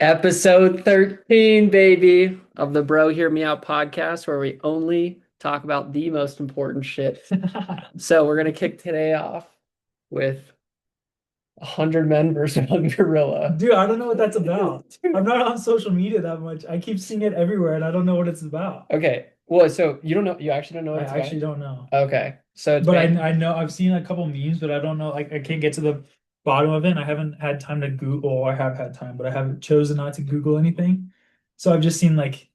Episode 13, baby, of the Bro Hear Me Out podcast, where we only talk about the most important shit. So we're gonna kick today off with 100 men versus one gorilla. Dude, I don't know what that's about. I'm not on social media that much. I keep seeing it everywhere and I don't know what it's about. Okay, well, so you don't know, you actually don't know what I it's actually about? don't know. Okay, so it's But I been, I know I've seen a couple memes, but I don't know. Like I can't get to the bottom of it. And I haven't had time to Google, or I have had time, but I haven't chosen not to Google anything. So I've just seen like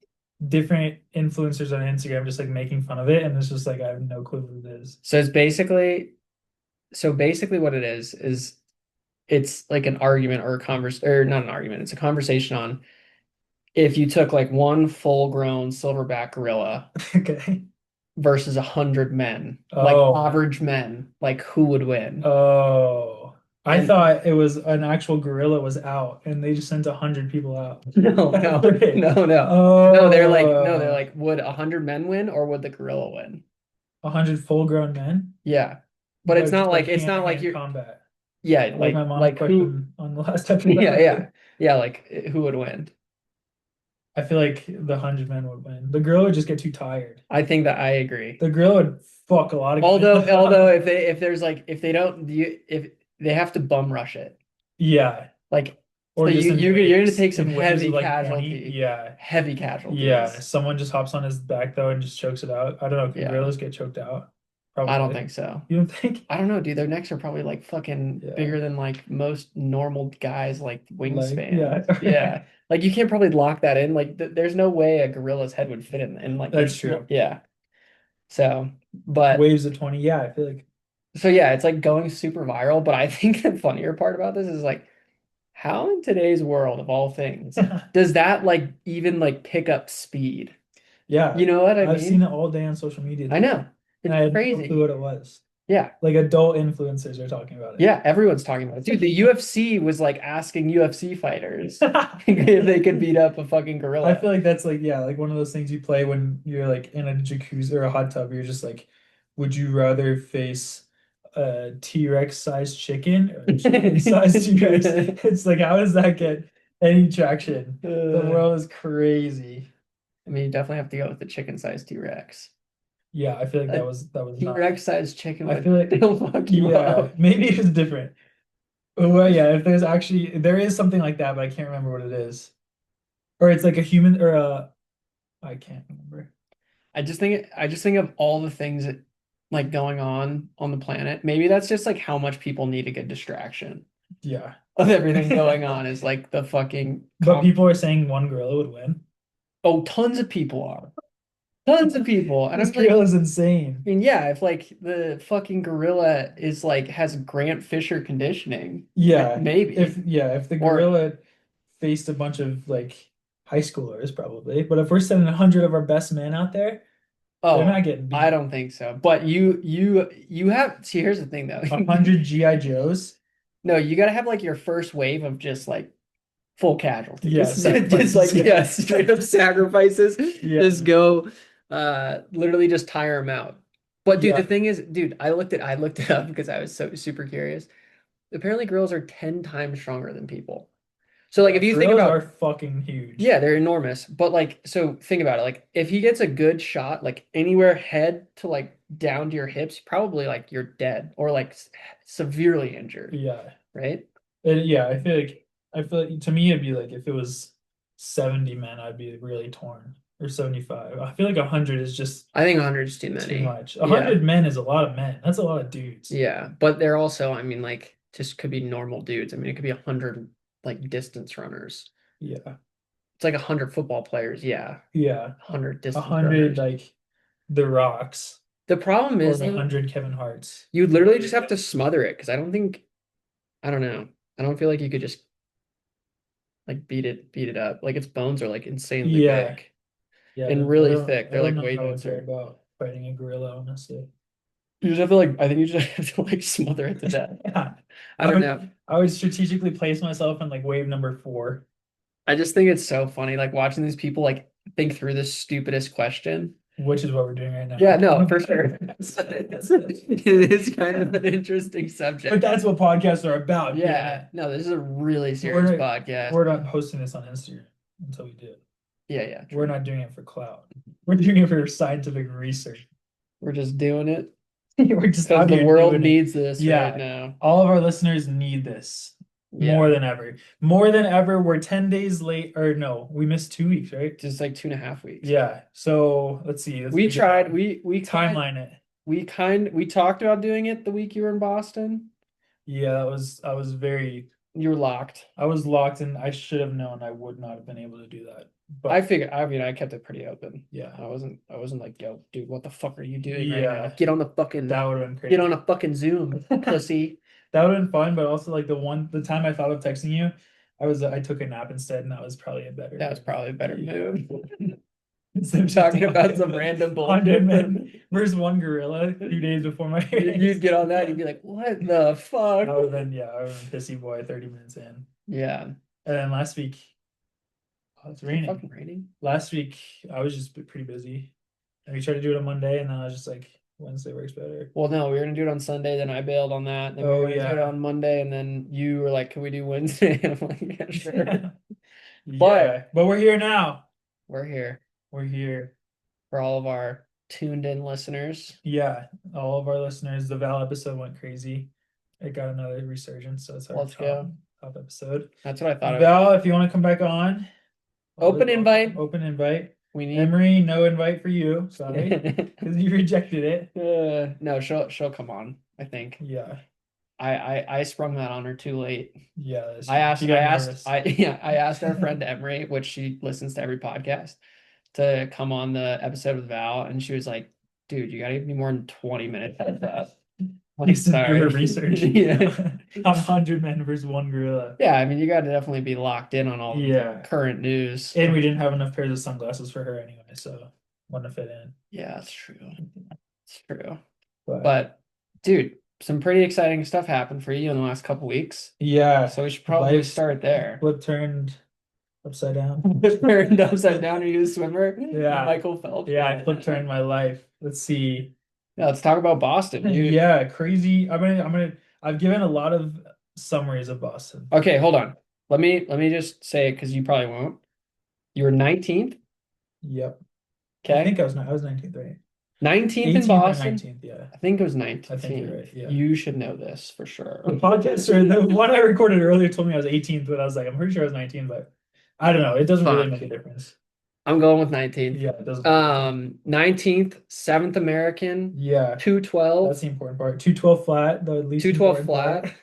different influencers on Instagram just like making fun of it, and it's just like I have no clue what it is. so it's basically, so basically what it is it's like an argument or a converse, or not an argument, it's a conversation on if you took like one full-grown silverback gorilla Okay. versus 100 men, like Oh. average men, like who would win? Oh. I And thought it was an actual gorilla was out and they just sent 100 people out. no, no, Okay. no, no, no. They're Oh, like, would 100 men win or would the gorilla win? 100 full-grown men, Yeah, but but just like it's not like hand-to-hand you're, combat. yeah, Like my mom's like who, question on the last episode. yeah, yeah, yeah, like who would win? I feel like the 100 men would win. The gorilla would just get too tired. I think that I agree. The gorilla would fuck a lot of Although, guys up. if there's like if they don't you if they have to bum rush it, Yeah. like so Or just you're gonna take some in waves of heavy like 20. Yeah. heavy Yeah. casualties. Someone just hops on his back though and just chokes it out. I don't know. Can Yeah, gorillas get choked out? I don't Probably. think so. You don't think? I don't know, dude. Their necks are probably like fucking Yeah. bigger than like most normal guys like Like, yeah. wingspan. Yeah. Like you can't probably lock that in. Like there's no way a gorilla's head would fit in like That's true. yeah. So, but Waves of 20. Yeah, I feel like so yeah, it's like going super viral, but I think the funnier part about this is like how in today's world of all things does that like even like pick up speed? yeah. You know what I I've seen mean? it all day on social media I today. know. And It's I had no clue crazy. what it was. Yeah. Like adult influencers are talking about Yeah, everyone's talking about it. Dude, the UFC was like asking UFC fighters if they could beat up a fucking I gorilla. feel like that's like, yeah, like one of those things you play when you're like in a jacuzzi or a hot tub. You're just like, would you rather face a T-Rex sized chicken or a chicken sized T-Rex? It's like, how does that get any traction? The Uh, world is crazy. I mean, you definitely have to go with the chicken-sized T-Rex. Yeah, I feel like A that was not. T-Rex-sized chicken I would feel like, still fuck you yeah, up. maybe it's different. Well, yeah, if there's actually there is something like that, but I can't remember what it is. Or it's like a human or a I can't remember. I just think of all the things that like going on the planet. Maybe that's just like how much people need a good distraction Yeah. of everything going on is like the fucking But people are saying one gorilla would win. oh, tons of people are. Tons of people. And This I'm like, gorilla is insane. I mean, yeah, if like the fucking gorilla is like has Grant Fisher conditioning, Yeah. maybe. If the Or gorilla faced a bunch of like high schoolers probably. But if we're sending 100 of our best men out there, they're oh, not getting I beat. don't think so. But you have see, here's the thing though. 100 GI Joes. No, you gotta have like your first wave of just like full Yeah, casualties. Just like sacrifices. yeah, straight up sacrifices. Yeah. Just go literally just tire them out. But dude, the Yeah. thing is, dude, I looked it up because I was so super curious. Apparently girls are 10 times stronger than people. So like Yeah. if you think Gorillas are about fucking huge. yeah, they're enormous. But like so think about it. Like if he gets a good shot, like anywhere head to like down to your hips, probably like you're dead or like severely injured, Yeah. right? Yeah, I feel like to me it'd be like if it was 70 men, I'd be really torn. Or 75. I feel like 100 is just I think 100 is too too many. much. Yeah. 100 men is a lot of men. That's a lot of dudes. Yeah. But they're also, I mean, like just could be normal dudes. I mean, it could be 100 like distance runners. Yeah. It's like 100 football players. Yeah. Yeah. 100 A distance hundred runners. like the Rocks The problem or is the though, 100 Kevin Harts. you literally just have to smother it because I don't think I don't know. I don't feel like you could just like beat it up. Like its bones are like insanely Yeah. big Yeah. and I really don't thick. I They're don't like know way how I would go denser. about fighting a gorilla, honestly. You just have to like I think you just have to like smother it to death. Yeah. I I don't know. would I would strategically place myself in like wave number 4. I just think it's so funny like watching these people like think through the stupidest question. which is what we're doing right now. Yeah, no, for sure. It is kind of an interesting subject. But that's what podcasts are about. Yeah, no, this is a really We're serious not, podcast. we're not posting this on Instagram until we do it. Yeah, We're true. not doing it for clout. We're doing it for scientific research. We're just doing it We're just because out the here world doing it. needs this Yeah. right now. All of our listeners need this more Yeah, than ever. More than ever. We're 10 days late, or no, we missed 2 weeks, right? just like 2.5 weeks. Yeah. So let's see. We tried. We timeline it. we talked about doing it the week you were in Boston. Yeah, I was You were locked. I was locked, and I should have known I would not have been able to do that. But I figured. I mean, I kept it pretty open. yeah, I wasn't like, yo, dude, what the fuck are you doing right Yeah. now? Get on the fucking that would have been crazy. get on a fucking Zoom, pussy. That would have been fun, but also like the time I thought of texting you, I took a nap instead, and that was probably a better. That was probably a better move. Instead of Talking just about some random 100 bullshit. men versus one gorilla 2 days before my You'd get on that, you'd be like, what the fuck? I would have been pissy boy 30 minutes in. Yeah. And then last week, it's raining. Fucking raining. Last week I was just pretty busy. And we tried to do it on Monday, and then I was just like, Wednesday works better. Well, no, we were gonna do it on Sunday, then I bailed on that. Then we were gonna do it on Monday, and then you were like, can we do Wednesday? And I'm like, yeah, sure. But we're here now. We're here We're here. for all of our tuned in listeners. Yeah, all of our listeners. The Val episode went crazy. It got another resurgence, so it's our Let's go. top episode. That's what I thought of. Val, if you want to come back on, Open invite. Open invite. We need Emery, no invite for you. Sorry, because you rejected it. no, she'll come on, I think. Yeah, I sprung that on her too late. yeah. I asked our friend Emery, which she listens to every podcast, to come on the episode with Val, and she was like, dude, you gotta give me more than 20 minutes of that. Like, sorry. Your research. Yeah. 100 men versus one gorilla. Yeah, I mean, you gotta definitely be locked in on all the Yeah. current news. And we didn't have enough pairs of sunglasses for her anyway, so wouldn't fit in. Yeah, that's true. It's true. But But dude, some pretty exciting stuff happened for you in the last couple weeks. yeah, So we should probably Life start there. flip turned upside down. Turned upside down. Are you a swimmer? Yeah. Michael Phelps. Yeah, I flip turned my life. Let's see. Yeah, let's talk about Boston, dude. Yeah, crazy. I've given a lot of summaries of Boston. Okay, hold on. Let me just say it because you probably won't. You were 19th. Yep. Okay. I think I was 19th, right? 19th in 18th or Boston. 19th, yeah. I think it was 19th. I think you're right, yeah. You should know this for sure. The podcast or the one I recorded earlier told me I was 18th, but I was like, I'm pretty sure I was 19, but I don't know. It doesn't really Fuck. make a difference. I'm going with 19th. Yeah, it doesn't. 19th, 7th American, Yeah, 212, that's the important part. 212 flat, the least 212 important part. flat.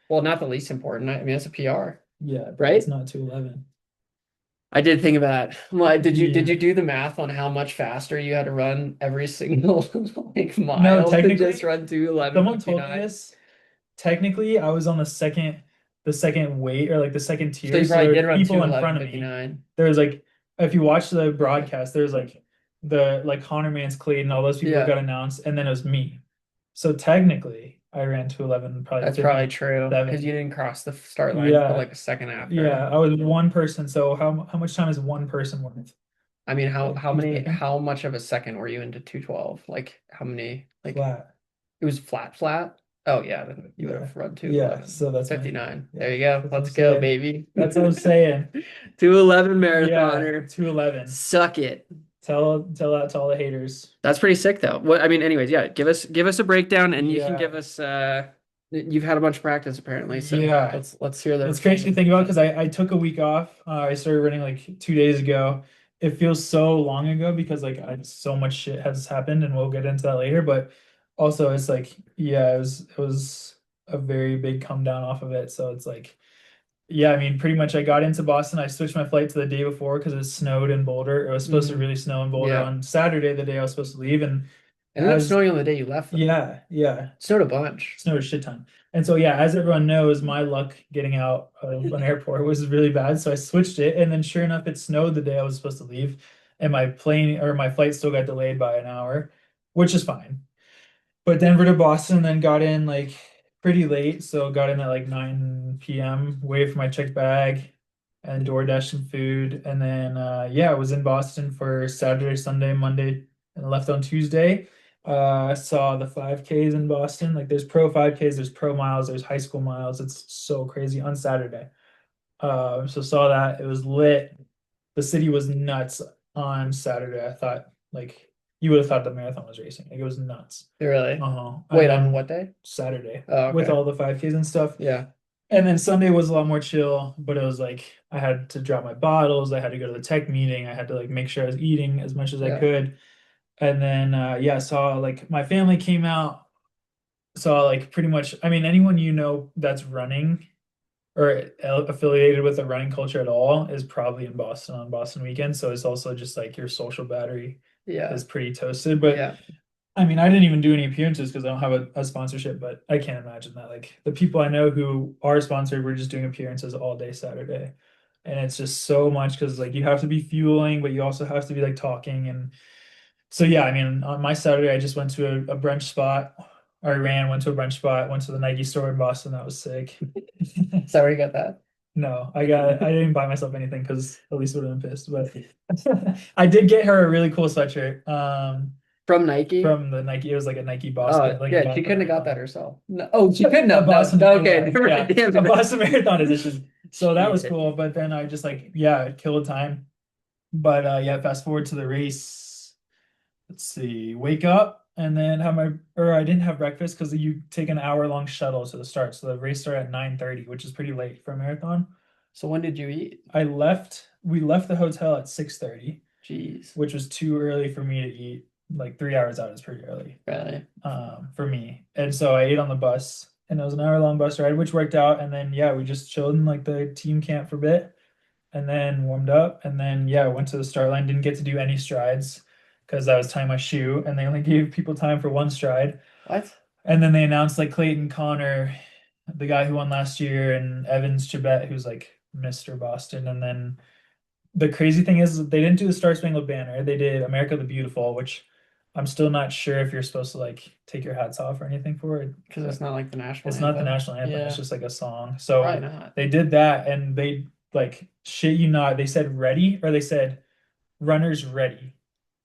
Well, not the least important. I mean, that's a PR. Yeah, but Right? it's not 211. I did think of that. Like, did you Yeah. do the math on how much faster you had to run every single like mile No, to technically, just run 211? someone told me this. Technically, I was on the second weight, or like the second tier. So you So probably there did were run people in front of me. 2:11:59. There was like, if you watch the broadcast, there's like Connor Mans, Clayton, all those people Yeah. got announced, and then it was me. So technically, I ran 211 probably. That's probably true 57. because you didn't cross the start line Yeah. until like a second after. Yeah, I was one person. So how much time is one person worth? I mean, how Who's better? how much of a second were you into 212? Like how many? Like Flat. it was flat. Oh yeah, then you would have run 211. Yeah, so that's 59. yeah, There you go. that's what Let's I'm go, saying. baby. That's what I'm saying. 211 Yeah, marathoner. 211. Suck it. Tell that to all the haters. That's pretty sick though. What I mean, anyways, yeah, give us a breakdown, and you can Yeah. give us you've had a bunch of practice apparently. So Yeah. let's hear that. It's crazy to think about because I took a week off. I started running like 2 days ago. It feels so long ago because like so much shit has happened, and we'll get into that later. But also, it's like, yeah, it was a very big come down off of it. So it's like, yeah, I mean, pretty much I got into Boston. I switched my flight to the day before because it snowed in Boulder. It was supposed to really snow in Boulder Yeah. on Saturday, the day I was supposed to leave, and It ended up as- snowing on the day you left. Though. yeah, It snowed a bunch. snowed a shit ton. And so, yeah, as everyone knows, my luck getting out of an airport was really bad. So I switched it. And then sure enough, it snowed the day I was supposed to leave. And my flight still got delayed by an hour, which is fine. But Denver to Boston, then got in like pretty late. So got in at like 9 p.m., waited for my checked bag and DoorDash some food. And then, yeah, I was in Boston for Saturday, Sunday, Monday, and left on Tuesday. I saw the 5Ks in Boston. Like there's pro 5Ks, there's pro miles, there's high school miles. It's so crazy on Saturday. So saw that. It was lit. The city was nuts on Saturday. I thought like you would have thought the marathon was racing. Like it was nuts. Really? Uh-huh. And Wait, on then what day? Saturday Oh, with okay. all the 5Ks and stuff. Yeah. And then Sunday was a lot more chill, but it was like I had to drop my bottles, I had to go to the tech meeting, I had to like make sure I was eating as much as I Yeah. could. And then yeah, saw like my family came out, saw like pretty much, I mean, anyone you know that's running or affiliated with the running culture at all is probably in Boston on Boston weekend. So it's also just like your social battery Yeah. is pretty toasted. But Yeah. I mean, I didn't even do any appearances because I don't have a sponsorship, but I can't imagine that. Like the people I know who are sponsored were just doing appearances all day Saturday. And it's just so much because like you have to be fueling, but you also have to be like talking. And so yeah, I mean, on my Saturday, I just went to a brunch spot. I ran, went to a brunch spot, went to the Nike store in Boston. That was sick. Is that where you got that? No, I didn't buy myself anything because Elise would have been pissed. But I did get her a really cool sweatshirt. From Nike? From the Nike. It was like a Nike Boston, Oh, like a yeah, she Boston couldn't have got that Marathon. herself. No. Oh, she couldn't A have. No, Boston, no, okay, yeah, never mind. yeah, Damn a it. Boston Marathon edition. So that was Jesus. cool. But then I just like, yeah, killed time. But yeah, fast forward to the race. Let's see, wake up and then have my, or I didn't have breakfast because you take an hour-long shuttle to the start. So the race started at 9:30, which is pretty late for a marathon. So when did you eat? We left the hotel at 6:30, Jeez. which was too early for me to eat. Like 3 hours out is pretty early Really? for me. And so I ate on the bus and it was an hour-long bus ride, which worked out. And then yeah, we just chilled in like the team camp for a bit and then warmed up. And then yeah, went to the start line, didn't get to do any strides because I was tying my shoe and they only gave people time for one stride. What? And then they announced like Clayton Connor, the guy who won last year, and Evans Chibet, who's like Mr. Boston. And then the crazy thing is they didn't do the Star Spangled Banner. They did America the Beautiful, which I'm still not sure if you're supposed to like take your hats off or anything for it. Because it's not like the national It's not the anthem. national anthem. It's Yeah, just like a song. probably So not. they did that and they like shit you not. They said ready or they said runners ready.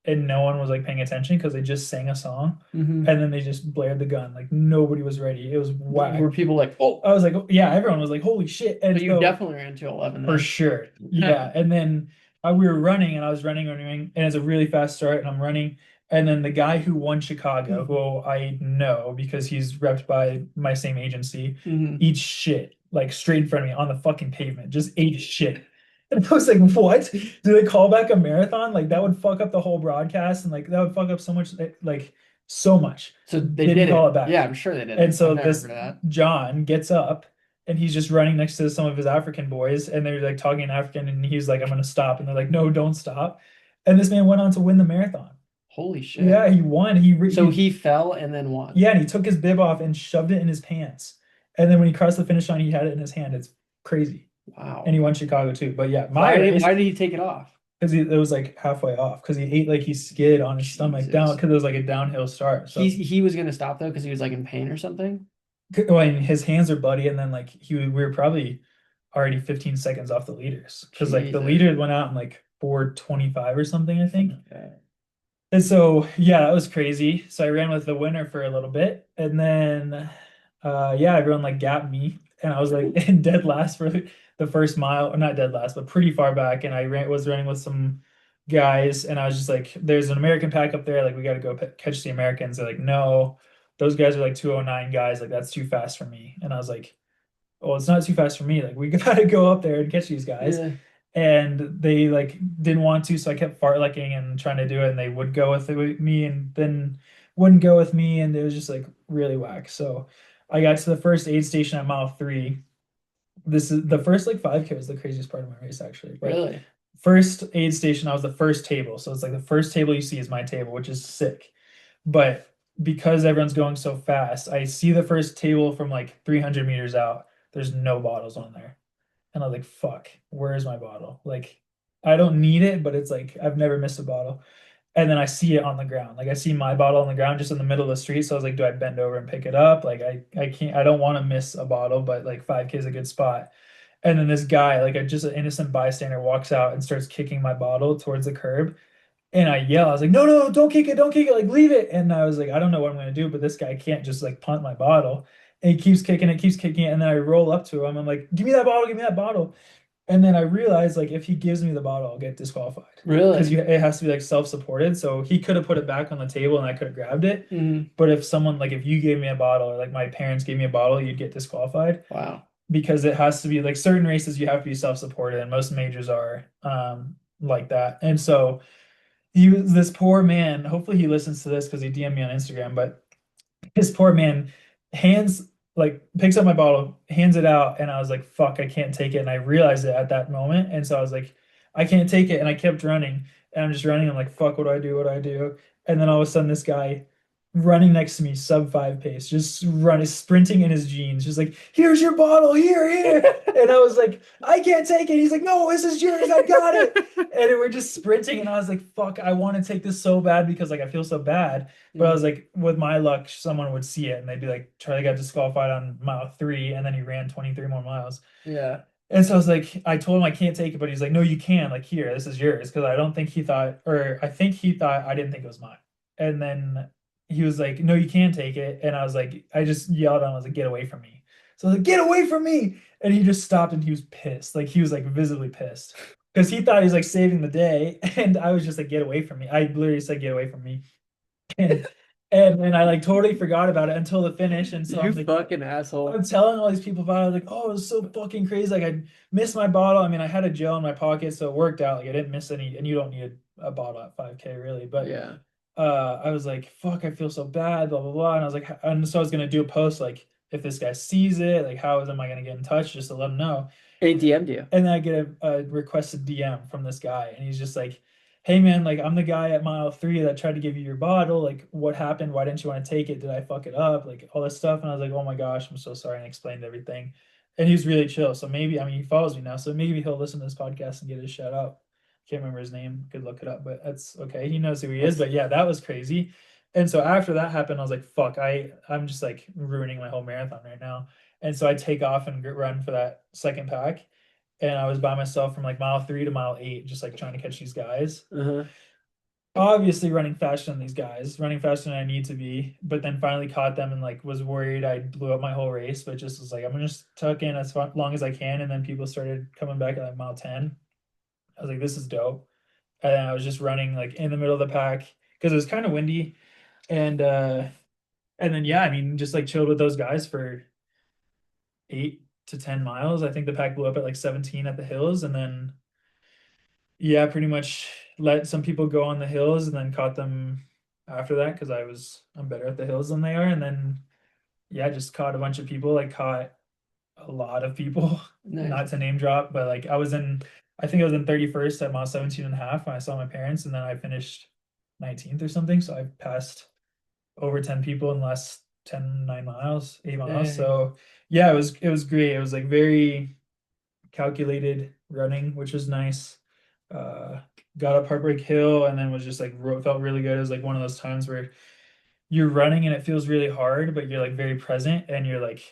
And no one was like paying attention because they just sang a song Hmm. and then they just blared the gun. Like nobody was ready. It was Were whack. people like, oh, I was like, oh, yeah, everyone was like, holy shit. And but you so definitely ran to 11 for then. sure. Yeah. And then we were running and I was running, and it's a really fast start and I'm running. And then the guy who won Chicago, who I know because he's repped by my same agency, Hmm. eats shit like straight in front of me on the fucking pavement, just ate shit. And I was like, what? Do they call back a marathon? Like that would fuck up the whole broadcast and like that would fuck up so much, like so much. So they Didn't did call it. it back. Yeah, I'm sure they did And it. I've so never this heard of that. John gets up and he's just running next to some of his African boys and they're like talking in African and he's like, I'm gonna stop. And they're like, no, don't stop. And this man went on to win the marathon. Holy shit. Yeah, he won. So he fell and then won. Yeah, and he took his bib off and shoved it in his pants. And then when he crossed the finish line, he had it in his hand. It's crazy. Wow. And he won Chicago too. But yeah, Why did he take it off? because it was like halfway off because he ate like he skid on his stomach down Jesus. because it was like a downhill start. So He was gonna stop though because he was like in pain or something. when his hands are bloody and then like we were probably already 15 seconds off the leaders because like the Jesus. leader went out in like 4:25 or something, I think. Okay. And so yeah, that was crazy. So I ran with the winner for a little bit and then yeah, everyone like gapped me and I was like in dead last for the first mile, or not dead last, but pretty far back. And was running with some guys and I was just like, there's an American pack up there, like we got to go catch the Americans. They're like, no, those guys are like 209 guys, like that's too fast for me. And I was like, well, it's not too fast for me. Like we got to go up there and catch these guys. Yeah. And they like didn't want to, so I kept fartlecking and trying to do it, and they would go with me and then wouldn't go with me, and it was just like really whack. So I got to the first aid station at mile 3. This is the first like 5K was the craziest part of my race actually. But Really? first aid station, I was the first table. So it's like the first table you see is my table, which is sick. But because everyone's going so fast, I see the first table from like 300 meters out. There's no bottles on there. And I was like, fuck, where's my bottle? Like, I don't need it, but it's like, I've never missed a bottle. And then I see it on the ground. Like, I see my bottle on the ground just in the middle of the street. So I was like, do I bend over and pick it up? Like, I can't, I don't want to miss a bottle, but like 5K is a good spot. And then this guy, like, just an innocent bystander, walks out and starts kicking my bottle towards the curb. And I yell, I was like, no, no, don't kick it, don't kick it, like leave it. And I was like, I don't know what I'm gonna do, but this guy can't just like punt my bottle. And he keeps kicking it, and then I roll up to him. I'm like, give me that bottle, give me that bottle. And then I realized like if he gives me the bottle, I'll get disqualified. Because Really? it has to be like self-supported. So he could have put it back on the table and I could have grabbed it. Mhm. But if someone like if you gave me a bottle or like my parents gave me a bottle, you'd get disqualified Wow. because it has to be like certain races you have to be self-supported and most majors are like that. And so he was this poor man. Hopefully he listens to this because he DM'd me on Instagram, but his poor man hands like picks up my bottle, hands it out, and I was like, fuck, I can't take it. And I realized it at that moment. And so I was like, I can't take it. And I kept running. And I'm just running. I'm like, fuck, what do I do? What do I do? And then all of a sudden this guy running next to me, sub 5 pace, just running, sprinting in his jeans, just like, here's your bottle, here, here. And I was like, I can't take it. He's like, no, this is yours, I got it. And we're just sprinting, and I was like, fuck, I want to take this so bad because like I feel so bad. But I was like, with my luck, someone would see it and they'd be like, Charlie got disqualified on mile 3 and then he ran 23 more miles. Yeah. And so I was like, I told him I can't take it, but he's like, no, you can. Like, here, this is yours. Because I don't think he thought, or I think he thought I didn't think it was mine. And then he was like, no, you can take it. And I was like, I just yelled at him, I was like, get away from me. So I was like, get away from me. And he just stopped and he was pissed. Like, he was like visibly pissed because he thought he was like saving the day. And I was just like, get away from me. I literally said, get away from me. And and I like totally forgot about it until the finish. And so You I'm like, fucking asshole. I'm telling all these people about it. I was like, oh, it was so fucking crazy. Like I missed my bottle. I mean, I had a gel in my pocket, so it worked out. Like I didn't miss any, and you don't need a bottle at 5K really. But Yeah. I was like, fuck, I feel so bad, blah blah blah. And I was like, and so I was gonna do a post like, if this guy sees it, like how am I gonna get in touch just to let him know? He DM'd you. And then I get a requested DM from this guy, and he's just like, "Hey man, like I'm the guy at mile 3 that tried to give you your bottle. Like, what happened? Why didn't you want to take it? Did I fuck it up? Like all this stuff." And I was like, "Oh my gosh, I'm so sorry," and explained everything. And he's really chill. So maybe, I mean, he follows me now, so maybe he'll listen to this podcast and get his shout out. Can't remember his name. Could look it up, but that's okay. He knows who he is. But yeah, that was crazy. And so after that happened, I was like, "Fuck, I'm just like ruining my whole marathon right now." And so I take off and run for that second pack, and I was by myself from like mile 3 to mile 8, just like trying to catch these guys. Uh-huh. Obviously running faster than these guys, running faster than I need to be, but then finally caught them and like was worried I blew up my whole race, but just was like, I'm gonna just tuck in as long as I can. And then people started coming back at like mile 10. I was like, this is dope. And then I was just running like in the middle of the pack because it was kind of windy. And then yeah, I mean, just like chilled with those guys for 8 to 10 miles. I think the pack blew up at like 17 at the hills, and then yeah, pretty much let some people go on the hills and then caught them after that because I'm better at the hills than they are. And then yeah, just caught a bunch of people, like caught a lot of people, Nice. not to name drop, but like I think I was in 31st at mile 17 and a half when I saw my parents, and then I finished 19th or something. So I passed over 10 people in the last 9 miles, 8 miles. Dang. So yeah, it was great. It was like very calculated running, which was nice. Uh, got up Heartbreak Hill and then was just like felt really good. It was like one of those times where you're running and it feels really hard, but you're like very present and you're like,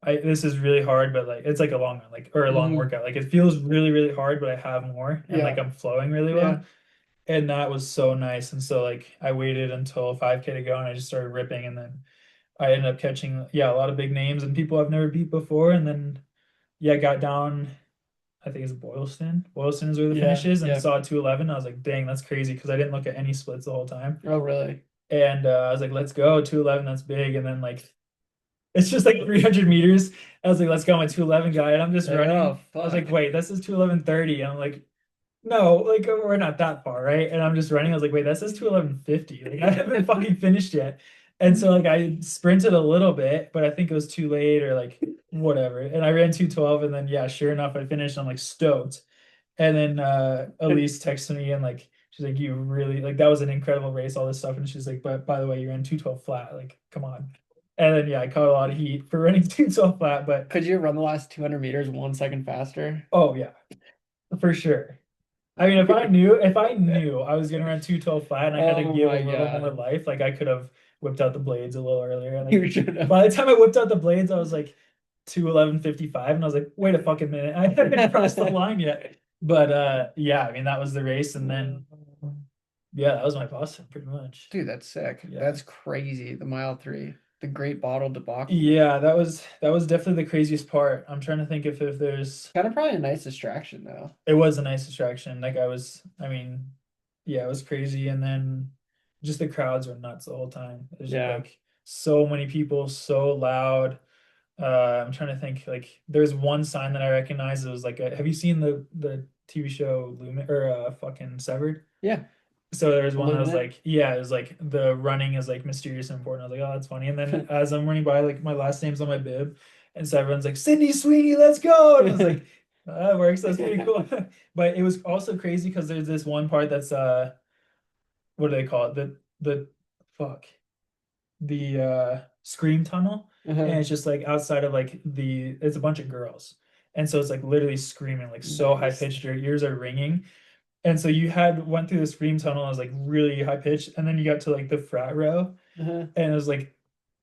this is really hard, but like it's like a long run, like or a long workout. Like it feels really, really hard, but I have more and like Yeah. I'm flowing really Yeah. well. And that was so nice. And so like I waited until 5K to go and I just started ripping, and then I ended up catching a lot of big names and people I've never beat before. And then yeah, got down, I think it's Boylston. Boylston is where the finish is, and Yeah. saw 2:11. I was like, dang, that's crazy because I didn't look at any splits the whole time. Oh, really? And I was like, let's go 2:11. That's big. And then like it's just like 300 meters. I was like, let's go, my 2:11 guy, and I'm just Like, running. oh, I was like, fuck. wait, this is 2:11:30. And I'm like, no, like we're not that far, right? And I'm just running. I was like, wait, this is 2:11:50. Like I haven't fucking finished yet. And so like I sprinted a little bit, but I think it was too late or like whatever. And I ran 2:12, and then yeah, sure enough, I finished. I'm like stoked. And then Elise texted me and like she's like, you really like that was an incredible race, all this stuff. And she's like, but by the way, you ran 2:12 flat. Like, come on. And then yeah, I caught a lot of heat for running 2:12 flat, but Could you run the last 200 meters 1 second faster? oh yeah, for sure. I mean, if I knew I was gonna run 2:12 flat and I had to Oh give a my little more God. life, like I could have whipped out the blades a little earlier. And You like should have. by the time I whipped out the blades, I was like 2:11:55, and I was like, wait a fucking minute, I haven't crossed the line yet. But yeah, I mean that was the race, and then Yeah, that was my Boston pretty much. Dude, that's sick. Yeah. That's crazy. The mile 3, the Great Bottle debacle. Yeah, that was definitely the craziest part. I'm trying to think if there's Kind of probably a nice distraction though. it was a nice distraction. Like I mean, yeah, it was crazy. And then just the crowds were nuts the whole time. It was just Yeah. like so many people, so loud. I'm trying to think like there's one sign that I recognize. It was like have you seen the TV show Lumen or fucking Severed? Yeah. So there's one that was Illuminate. like, yeah, it was like the running is like mysterious and important. I was like, oh, that's funny. And then as I'm running by, like my last name's on my bib, and so everyone's like, Cindy Sweeney, let's go. And I was like, oh, that works. That's pretty cool. But it was also crazy because there's this one part that's what do they call it? The fuck the scream tunnel, and Uh-huh. it's just like outside of like it's a bunch of girls, and so it's like literally screaming like so high Nice. pitched, your ears are ringing. And so you went through the scream tunnel, it was like really high pitched, and then you got to like the frat row, Uh-huh. and it was like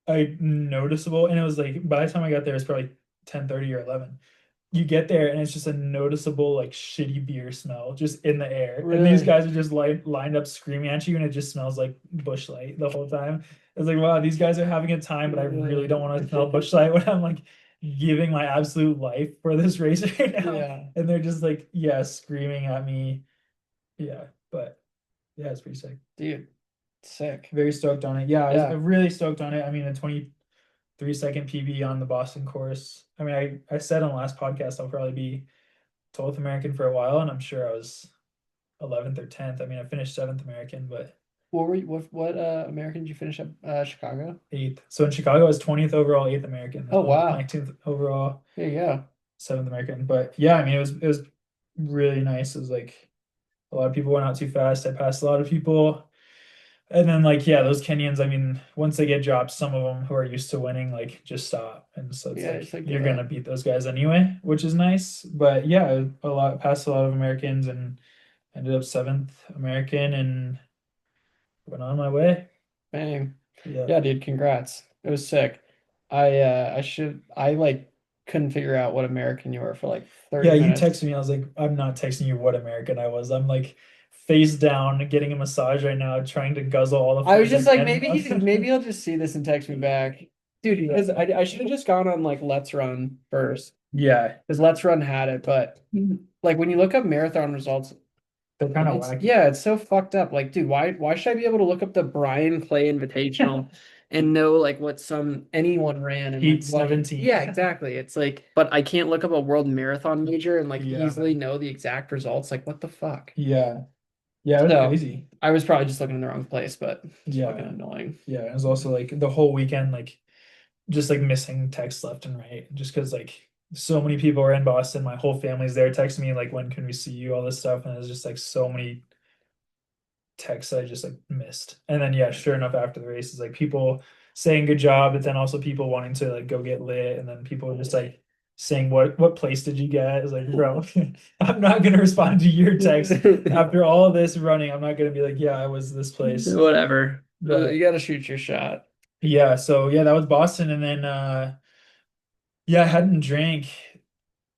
I noticeable, and it was like by the time I got there, it's probably 10:30 or 11. You get there and it's just a noticeable like shitty beer smell just in the air. And these Really? guys are just lined up screaming at you, and it just smells like Bush Light the whole time. It's like, wow, these guys are having a time, but I really don't want to smell Bush Light when I'm like giving my absolute life for this race right now. Yeah. And they're just like, yeah, screaming at me. Yeah, but yeah, it's pretty sick. Dude, sick. Very stoked on it. Yeah, I was Yeah. really stoked on it. I mean, the 23-second PB on the Boston course. I mean, I said on the last podcast I'll probably be 12th American for a while, and I'm sure I was 11th or 10th. I mean, I finished 7th American, but What American did you finish up Chicago? 8th. So in Chicago, I was 20th overall, 8th American. This Oh one was wow. 19th overall, There you go. 7th American. But yeah, I mean, it was really nice. It was like a lot of people went out too fast. I passed a lot of people. And then like yeah, those Kenyans, I mean, once they get dropped, some of them who are used to winning like just stop. And so it's Yeah, like it's like you're gonna beat those guys anyway, which is nice. But yeah, passed a lot of Americans and ended up 7th American and went on my way. bang. Yeah. Yeah, dude, congrats. It was sick. I like couldn't figure out what American you were for like 30 Yeah, you minutes. texted me. I was like, I'm not texting you what American I was. I'm like face down getting a massage right now, trying to guzzle all the I was food just I like, can. maybe he'll just see this and text me back. Dude, because I should have just gone on like Let's Run first. Yeah, Because Let's Run had it, but like when you look up marathon results, they're kind of wacky. yeah, it's so fucked up. Like, dude, why should I be able to look up the Brian Clay Invitational and know like what anyone ran and Heat like what 17. yeah, exactly. It's like, but I can't look up a world marathon major and like Yeah. easily know the exact results. Like, what the fuck? Yeah. Yeah, it was So crazy. I was probably just looking in the wrong place, but it's fucking Yeah. annoying. Yeah. It was also like the whole weekend, like just like missing texts left and right. Just because like so many people are in Boston. My whole family's there texting me like when can we see you, all this stuff. And it was just like so many texts I just like missed. And then yeah, sure enough, after the race is like people saying good job, but then also people wanting to like go get lit, and then people just like saying what place did you get? It's like, bro, I'm not gonna respond to your text after all of this running. I'm not gonna be like, yeah, I was this place. Whatever. But You gotta shoot your shot. yeah, so yeah, that was Boston, and then yeah, I hadn't drank.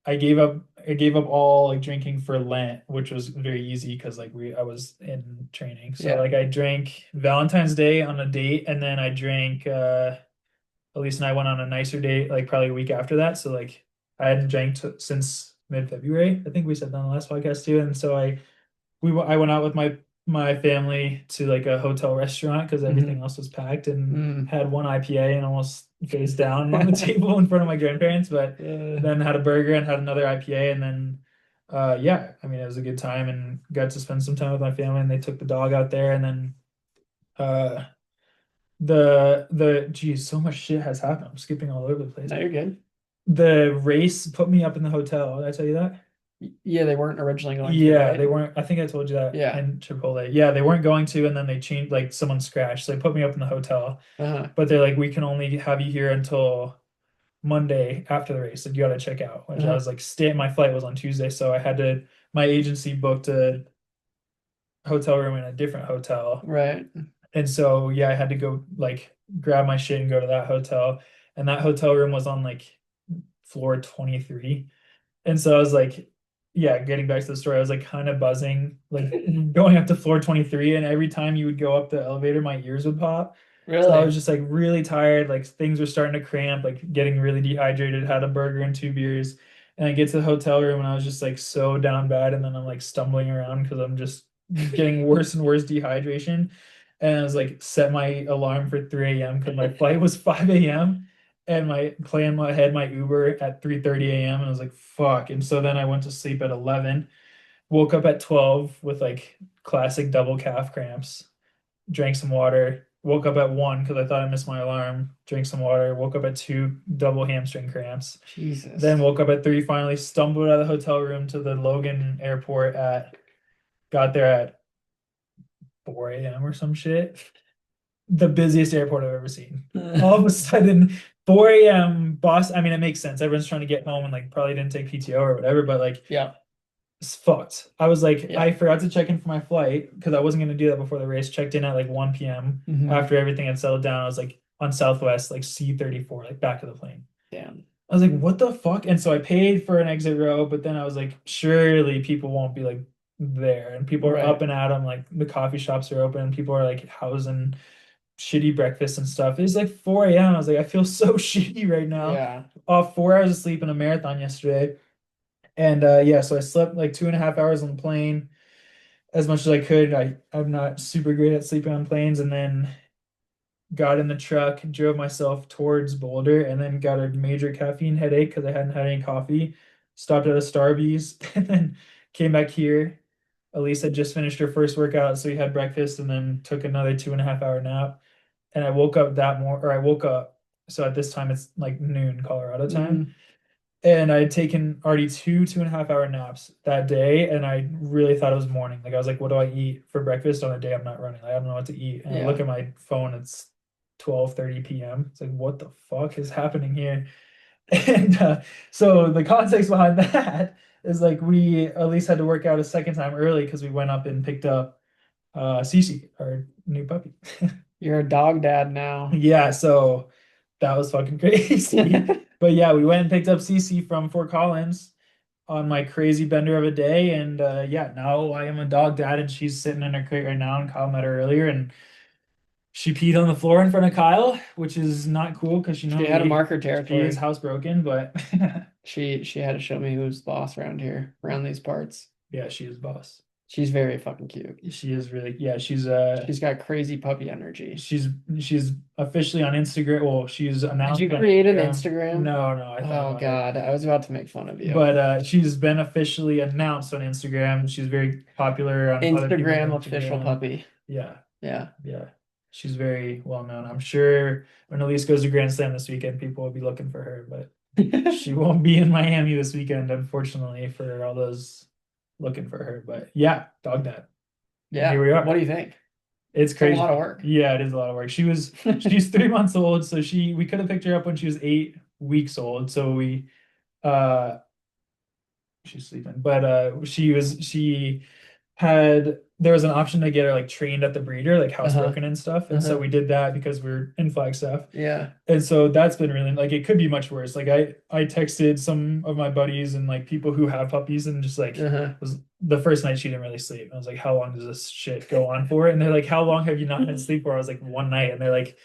I gave up all like drinking for Lent, which was very easy because like I was in training. So Yeah. like I drank Valentine's Day on a date, and then I drank Elise and I went on a nicer date like probably a week after that. So like I hadn't drank since mid-February. I think we said that on the last podcast too. And so I went out with my family to like a hotel restaurant because everything else was packed, and had one IPA and almost face down on the table in front of my grandparents, but then had a burger and had another IPA, and then yeah, I mean it was a good time and got to spend some time with my family, and they took the dog out there, and then uh the geez, so much shit has happened. I'm skipping all over the place. No, you're good. The race put me up in the hotel. Did I tell you that? Yeah, they weren't originally going to, Yeah, right? they weren't. I think I told you that Yeah. in Chipotle. Yeah, they weren't going to, and then they changed. Like someone scratched, so they put me up in the hotel. Uh-huh. But they're like, we can only have you here until Monday after the race, and you got to check out. Which I was like, stay. My flight was on Tuesday, so I had to. My agency booked a hotel room in a different hotel, Right. and so yeah, I had to go like grab my shit and go to that hotel, and that hotel room was on like floor 23, and so I was like yeah, getting back to the story, I was like kind of buzzing, like going up to floor 23, and every time you would go up the elevator, my ears would pop. So I was Really? just like really tired, like things were starting to cramp, like getting really dehydrated, had a burger and 2 beers. And I get to the hotel room and I was just like so down bad. And then I'm like stumbling around because I'm just getting worse and worse dehydration. And I was like set my alarm for 3 a.m. because my flight was 5 a.m. and my plan I had my Uber at 3:30 a.m. and I was like, fuck. And so then I went to sleep at 11, woke up at 12 with like classic double calf cramps, drank some water, woke up at 1 because I thought I missed my alarm, drank some water, woke up at 2, double hamstring cramps. Then Jesus. woke up at 3, finally stumbled out of the hotel room to the Logan airport got there at 4 a.m. or some shit. The busiest airport I've ever seen. All of a sudden, 4 a.m. I mean, it makes sense. Everyone's trying to get home and like probably didn't take PTO or whatever, but like Yeah. it's fucked. I was like, Yeah. I forgot to check in for my flight because I wasn't gonna do that before the race. Checked in at like 1 p.m. After everything had settled down. I was like on Southwest, like C34, like back of the plane. Damn. I was like, what the fuck? And so I paid for an exit row, but then I was like, surely people won't be like there. And people are Right. up and at them, like the coffee shops are open, people are like housing shitty breakfast and stuff. It was like 4 a.m. I was like, I feel so shitty right now. Yeah. Off 4 hours of sleep in a marathon yesterday. And yeah, so I slept like 2.5 hours on the plane as much as I could. I'm not super great at sleeping on planes, and then got in the truck, drove myself towards Boulder, and then got a major caffeine headache because I hadn't had any coffee. Stopped at a Starbucks and then came back here. Elise had just finished her first workout, so we had breakfast and then took another 2.5 hour nap. And I woke up I woke up. So at this time it's like noon Colorado time. Mhm. And I had taken already 2.5 hour naps that day, and I really thought it was morning. Like I was like, what do I eat for breakfast on a day I'm not running? I don't know what to eat. And I look Yeah. at my phone, it's 12:30 p.m. It's like, what the fuck is happening here? And so the context behind that is like we at least had to work out a second time early because we went up and picked up Cece, our new puppy. You're a dog dad now. Yeah, so that was fucking crazy. But yeah, we went and picked up Cece from Fort Collins on my crazy bender of a day. And yeah, now I am a dog dad and she's sitting in her crate right now. And Kyle met her earlier and she peed on the floor in front of Kyle, which is not cool because you know She had to mark her she is territory. housebroken, but She had to show me who's boss around here, around these parts. yeah, she is boss. She's very fucking cute. She is really, yeah, She's got crazy puppy energy. she's officially on Instagram. Well, she's Did announced you on create an Instagram. Instagram? No, no, I thought Oh about it. God, I was about to make fun of you. But she's been officially announced on Instagram. She's very popular on other people's Instagram official Instagram. puppy. Yeah, Yeah. yeah. She's very well known. I'm sure when Elise goes to Grand Slam this weekend, people will be looking for her, but she won't be in Miami this weekend, unfortunately, for all those looking for her. But yeah, dog dad. Yeah. Here we are. What do you think? It's It's a crazy. lot of work. Yeah, it is a lot of work. She's 3 months old, so we could have picked her up when she was 8 weeks old. So we uh she's sleeping, but she had there was an option to get her like trained at the breeder, like housebroken and stuff. And so we did that because we're in Flagstaff. Yeah. And so that's been really like it could be much worse. Like I texted some of my buddies and like people who have puppies and just like was the first night she didn't really sleep. I was like, how long does this shit go on for? And they're like, how long have you not had sleep for? I was like, 1 night. And they're like,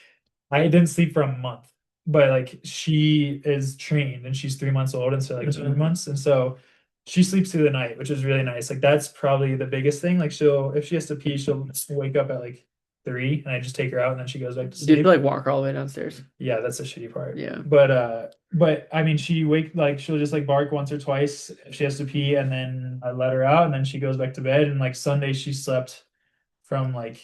I didn't sleep for a month. But like she is trained and she's 3 months old and so like 2 months. And so she sleeps through the night, which is really nice. Like that's probably the biggest thing. Like if she has to pee, she'll wake up at like 3 and I just take her out and then she goes back to Did you sleep. like walk her all the way downstairs? Yeah, that's the shitty part. Yeah. But I mean she'll just like bark once or twice if she has to pee and then I let her out and then she goes back to bed. And like Sunday she slept from like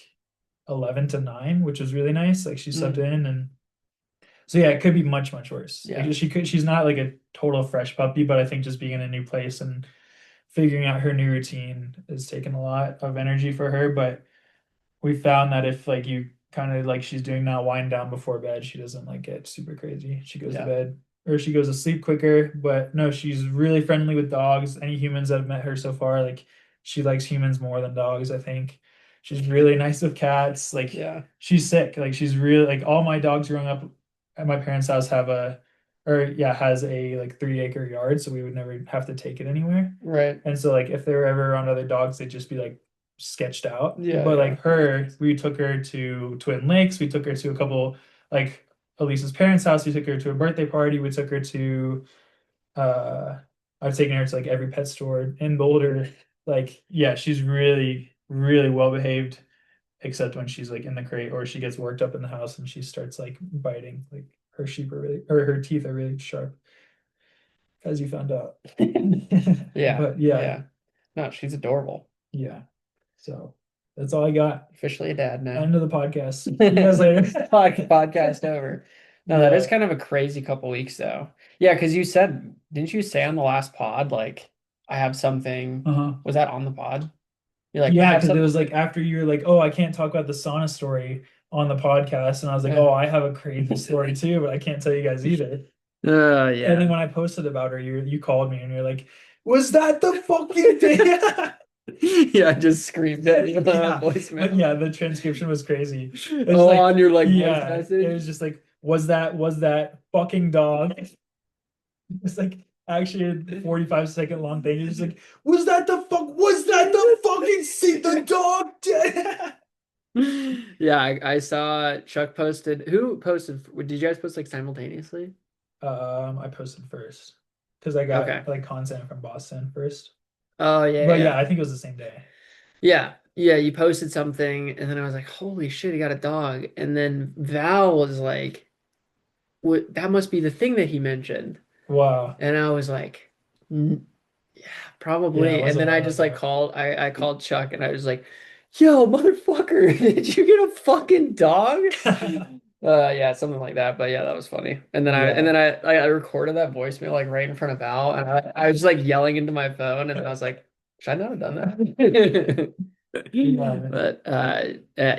11 to 9, which was really nice. Like she slept in and so yeah, it could be much, much worse. Yeah. Like, she's not like a total fresh puppy, but I think just being in a new place and figuring out her new routine is taking a lot of energy for her. But we found that if like you kind of like she's doing now wind down before bed, she doesn't like get super crazy. She goes to bed or she goes to sleep quicker. But no, she's really friendly with dogs. Any humans that have met her so far, like she likes humans more than dogs, I think. She's really nice with cats. Like Yeah. she's sick. Like she's really like all my dogs growing up at my parents' house have a or yeah, has a like 3 acre yard, so we would never have to take it anywhere. Right. And so like if they were ever around other dogs, they'd just be like sketched out. Yeah, But yeah. like her, we took her to Twin Lakes. We took her to a couple like Elisa's parents' house. We took her to a birthday party. We took her to uh I've taken her to like every pet store in Boulder. Like, yeah, she's really, really well behaved, except when she's like in the crate or she gets worked up in the house and she starts like biting. Like her sheep are really, or her teeth are really sharp, as you found out. Yeah. But yeah, Yeah. No, she's adorable. yeah. So that's all I got. Officially a dad now. End of the podcast. See you guys later. Podcast over. No, that is Yeah. kind of a crazy couple weeks though. Yeah, because you said, didn't you say on the last pod, like, I have something, Uh-huh. was that on the pod? You're like, I Yeah, have because it some, was like after you were like, oh, I can't talk about the sauna story on the podcast. And I was like, Yeah. oh, I have a crazy story too, but I can't tell you guys either. And then yeah. when I posted about her, you called me and you're like, was that the fucking thing? Yeah, I just screamed at you on the Yeah. voicemail. Yeah, the transcription was crazy. It was Oh, like, on your like voice yeah, it message? was just like, was that fucking dog? It's like actually a 45-second long thing. It's just like, was that the fucking see the dog dead? Yeah, I saw Chuck posted. Who posted? Did you guys post like simultaneously? I posted first because I Okay. got like content from Boston first. Oh yeah, But yeah, yeah. I think it was the same day. Yeah. Yeah, you posted something and then I was like, holy shit, he got a dog. And then Val was like, what, that must be the thing that he mentioned. Wow. And I was like, yeah, Yeah, it probably. And wasn't then a I while just like ago. called, I called Chuck and I was like, yo, motherfucker, did you get a fucking dog? Yeah, something like that. But yeah, that was funny. And then Yeah. I recorded that voicemail like right in front of Val, and I was like yelling into my phone, and I was like, should I not have done that? Yeah. But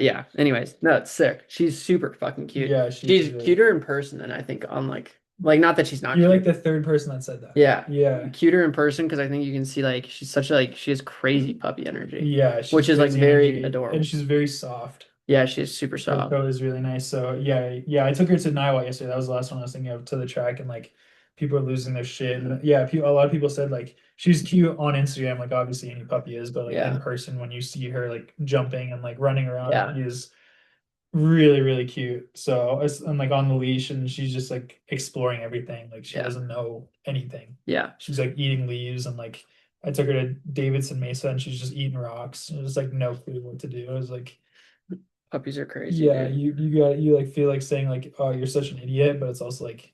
yeah. Anyways, no, it's sick. She's super fucking cute. Yeah, she's She's really. cuter in person than I think on like not that she's not You're like cute. the third person that said that. Yeah, Yeah. cuter in person because I think you can see like she's such a like she has crazy puppy energy, Yeah, she's which is like crazy very energy and adorable. she's very soft. Yeah, she's super Her soft. coat is really nice. So yeah, yeah. I took her to Niwot yesterday. That was the last one I was thinking of, to the track, and like people are losing their shit. And yeah, a lot of people said like she's cute on Instagram, like obviously any puppy is, but like in Yeah, person when you see her like jumping and like running around, yeah, she is really, really cute. So I'm like on the leash and she's just like exploring everything. Like she yeah, doesn't know anything. yeah. She's like eating leaves and like I took her to Davidson Mesa and she's just eating rocks. There's like no clue what to do. I was like, Puppies are crazy, yeah, dude. you like feel like saying like, oh, you're such an idiot, but it's also like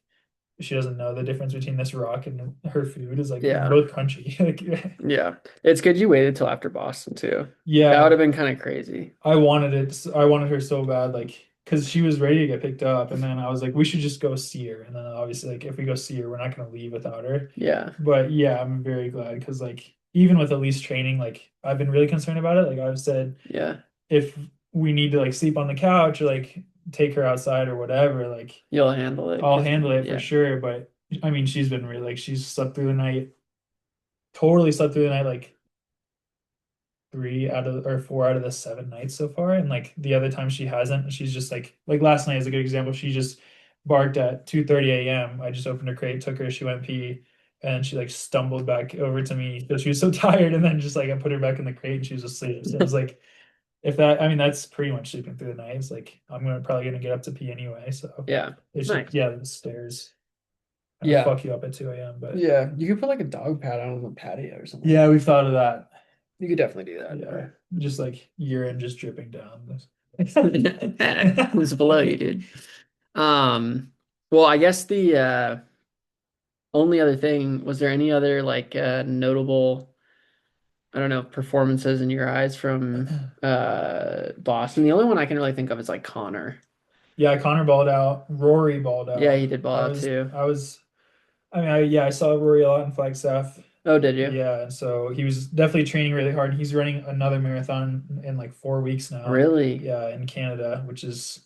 she doesn't know the difference between this rock and her food is like Yeah, both crunchy. Like, yeah. It's good you waited till after Boston too. That would yeah, have been kind of crazy. I wanted it. I wanted her so bad, like, because she was ready to get picked up, and then I was like, we should just go see her. And then obviously, like, if we go see her, we're not gonna leave without her. Yeah, But yeah, I'm very glad because like even with Elise training, like I've been really concerned about it. Like I've said, yeah. if we need to like sleep on the couch or like take her outside or whatever, like You'll handle it I'll 'cause handle it for yeah, sure. But I mean, she's been really like she's slept through the night, totally slept through the night, like 4 out of the 7 nights so far. And like the other time she hasn't, she's just like last night is a good example. She just barked at 2:30 a.m. I just opened her crate, took her, she went pee, and she like stumbled back over to me. So she was so tired, and then just like I put her back in the crate and she was asleep. So it was like if that I mean that's pretty much sleeping through the night. It's like I'm probably gonna get up to pee anyway. So yeah. it's Nice. just yeah, the stairs kind of Yeah, fuck you up at 2 a.m. But yeah. You could put like a dog pad out on the patio or something. yeah, we've thought of that. You could definitely do that. Yeah, just like urine just dripping down. Who's below you, dude? Well, I guess the only other thing, was there any other like notable, I don't know, performances in your eyes from Boston? The only one I can really think of is like Connor. Yeah, Connor balled out. Rory balled Yeah, out. he did ball I out was, too. I was, I mean, yeah, I saw Rory a lot in Flagstaff. Oh, did you? Yeah, and so he was definitely training really hard. He's running another marathon in like 4 weeks now. Really? Yeah, in Canada, which is,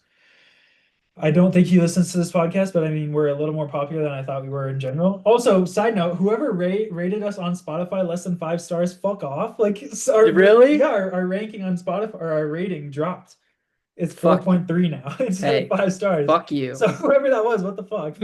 I don't think he listens to this podcast, but I mean, we're a little more popular than I thought we were in general. Also, side note, whoever rated us on Spotify less than 5 stars, fuck off. Like, Really? yeah, our ranking on Spotify or our rating dropped. It's Fuck you. 4.3 now. It's like Hey, 5 stars. fuck you. So whoever that was, what the fuck?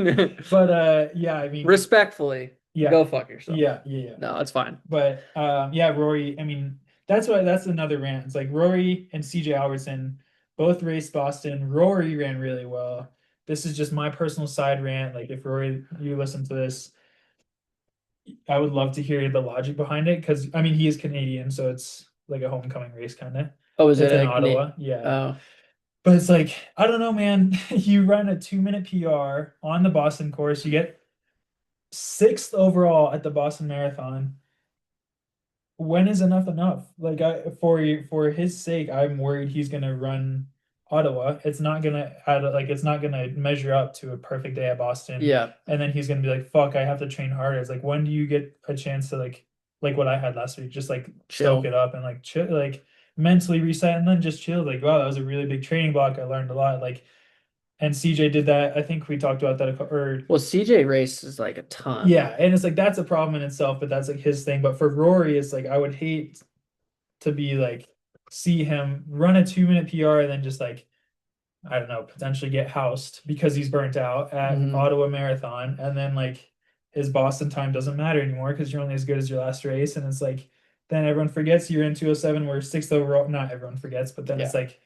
But yeah, I mean, Respectfully, yeah, go fuck yourself. yeah. No, it's fine. But yeah, Rory, I mean, that's another rant. It's like Rory and CJ Albertson both raced Boston. Rory ran really well. This is just my personal side rant. Like if Rory, you listen to this, I would love to hear the logic behind it because I mean he is Canadian, so it's like a homecoming race kind of. Oh, is it It's in a Ottawa, yeah. Oh, But it's like, I don't know, man. You run a 2 minute PR on the Boston course, you get sixth overall at the Boston Marathon. When is enough enough? Like for his sake, I'm worried he's gonna run Ottawa. It's not gonna add like it's not gonna measure up to a perfect day at Boston. yeah, And then he's gonna be like, fuck, I have to train harder. It's like when do you get a chance to like what I had last week, just like soak chill. it up and like chill, like mentally reset and then just chill. Like, wow, that was a really big training block. I learned a lot. Like, and CJ did that. I think we talked about that or Well, CJ races like a ton. yeah, and it's like that's a problem in itself, but that's like his thing. But for Rory, it's like I would hate to be like see him run a 2 minute PR and then just like I don't know, potentially get housed because he's burnt out at Hmm. Ottawa Marathon, and then like his Boston time doesn't matter anymore because you're only as good as your last race, and it's like then everyone forgets you're in 207, where sixth overall. Not everyone forgets, but then it's Yeah. like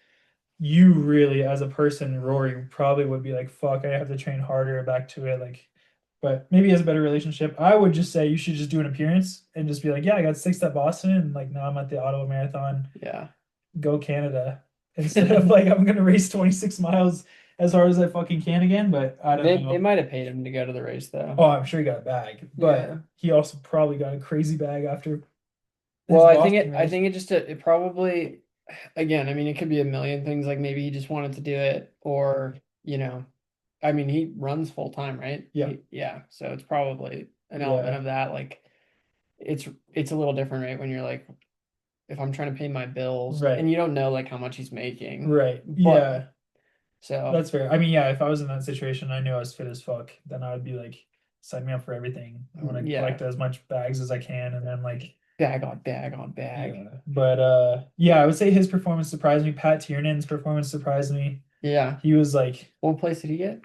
you really, as a person, Rory probably would be like, "Fuck, I have to train harder." Back to it, like. But maybe he has a better relationship. I would just say you should just do an appearance and just be like, "Yeah, I got sixth at Boston, and like now I'm at the Ottawa Marathon. Yeah. Go Canada." Instead of like I'm gonna race 26 miles as hard as I fucking can again, but I don't They know. might have paid him to go to the race though. Oh, I'm sure he got a bag, Yeah. but he also probably got a crazy bag after his Well, Boston I race. think it just it probably again, I mean, it could be a million things. Like maybe he just wanted to do it, or I mean, he runs full time, right? Yeah, Yeah. So it's probably an element yeah, of that. Like it's a little different, right? When you're like, if I'm trying to pay my bills, and right, you don't know like how much he's making, right. but Yeah, so that's fair. I mean, yeah, if I was in that situation, I knew I was fit as fuck, then I would be like, sign me up for everything. I want to yeah, collect as much bags as I can, and then like, bag on bag on bag. yeah. But yeah, I would say his performance surprised me. Pat Tiernan's performance surprised me. Yeah. He was like What place did he get?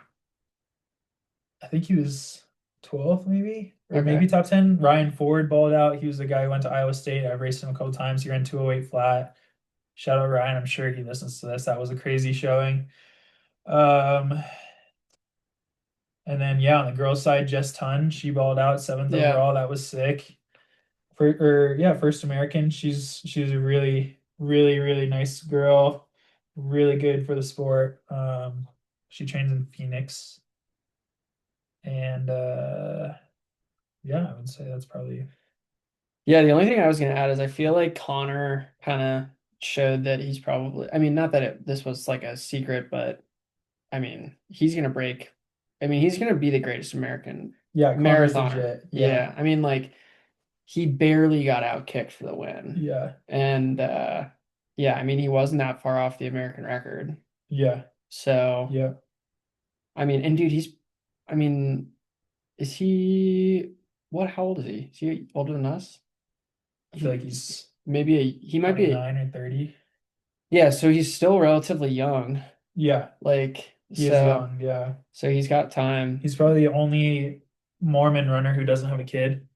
I think he was 12th maybe, or maybe Okay. top 10. Ryan Ford balled out. He was the guy who went to Iowa State. I've raced him a couple times. He ran 208 flat. Shout out Ryan. I'm sure he listens to this. That was a crazy showing. Um, and then yeah, on the girls' side, Jess Tun, she balled out seventh Yeah. overall. That was sick. For or yeah, first American. She's a really nice girl. Really good for the sport. She trains in Phoenix. And yeah, I would say that's probably Yeah, the only thing I was gonna add is I feel like Connor kind of showed that he's probably, I mean, not that this was like a secret, but I mean, he's gonna break. I mean, he's gonna be the greatest American yeah, Connor's marathoner. legit. Yeah. Yeah, I mean, like he barely got out kicked for the win, Yeah. and yeah, I mean, he wasn't that far off the American record. Yeah. So, Yeah. I mean, and dude, I mean, is he what? How old is he? Is he older than us? I feel like he's Maybe he might be. 29 or 30. Yeah, so he's still relatively young. Yeah, Like, he is so young. Yeah. he's got time. He's probably the only Mormon runner who doesn't have a kid.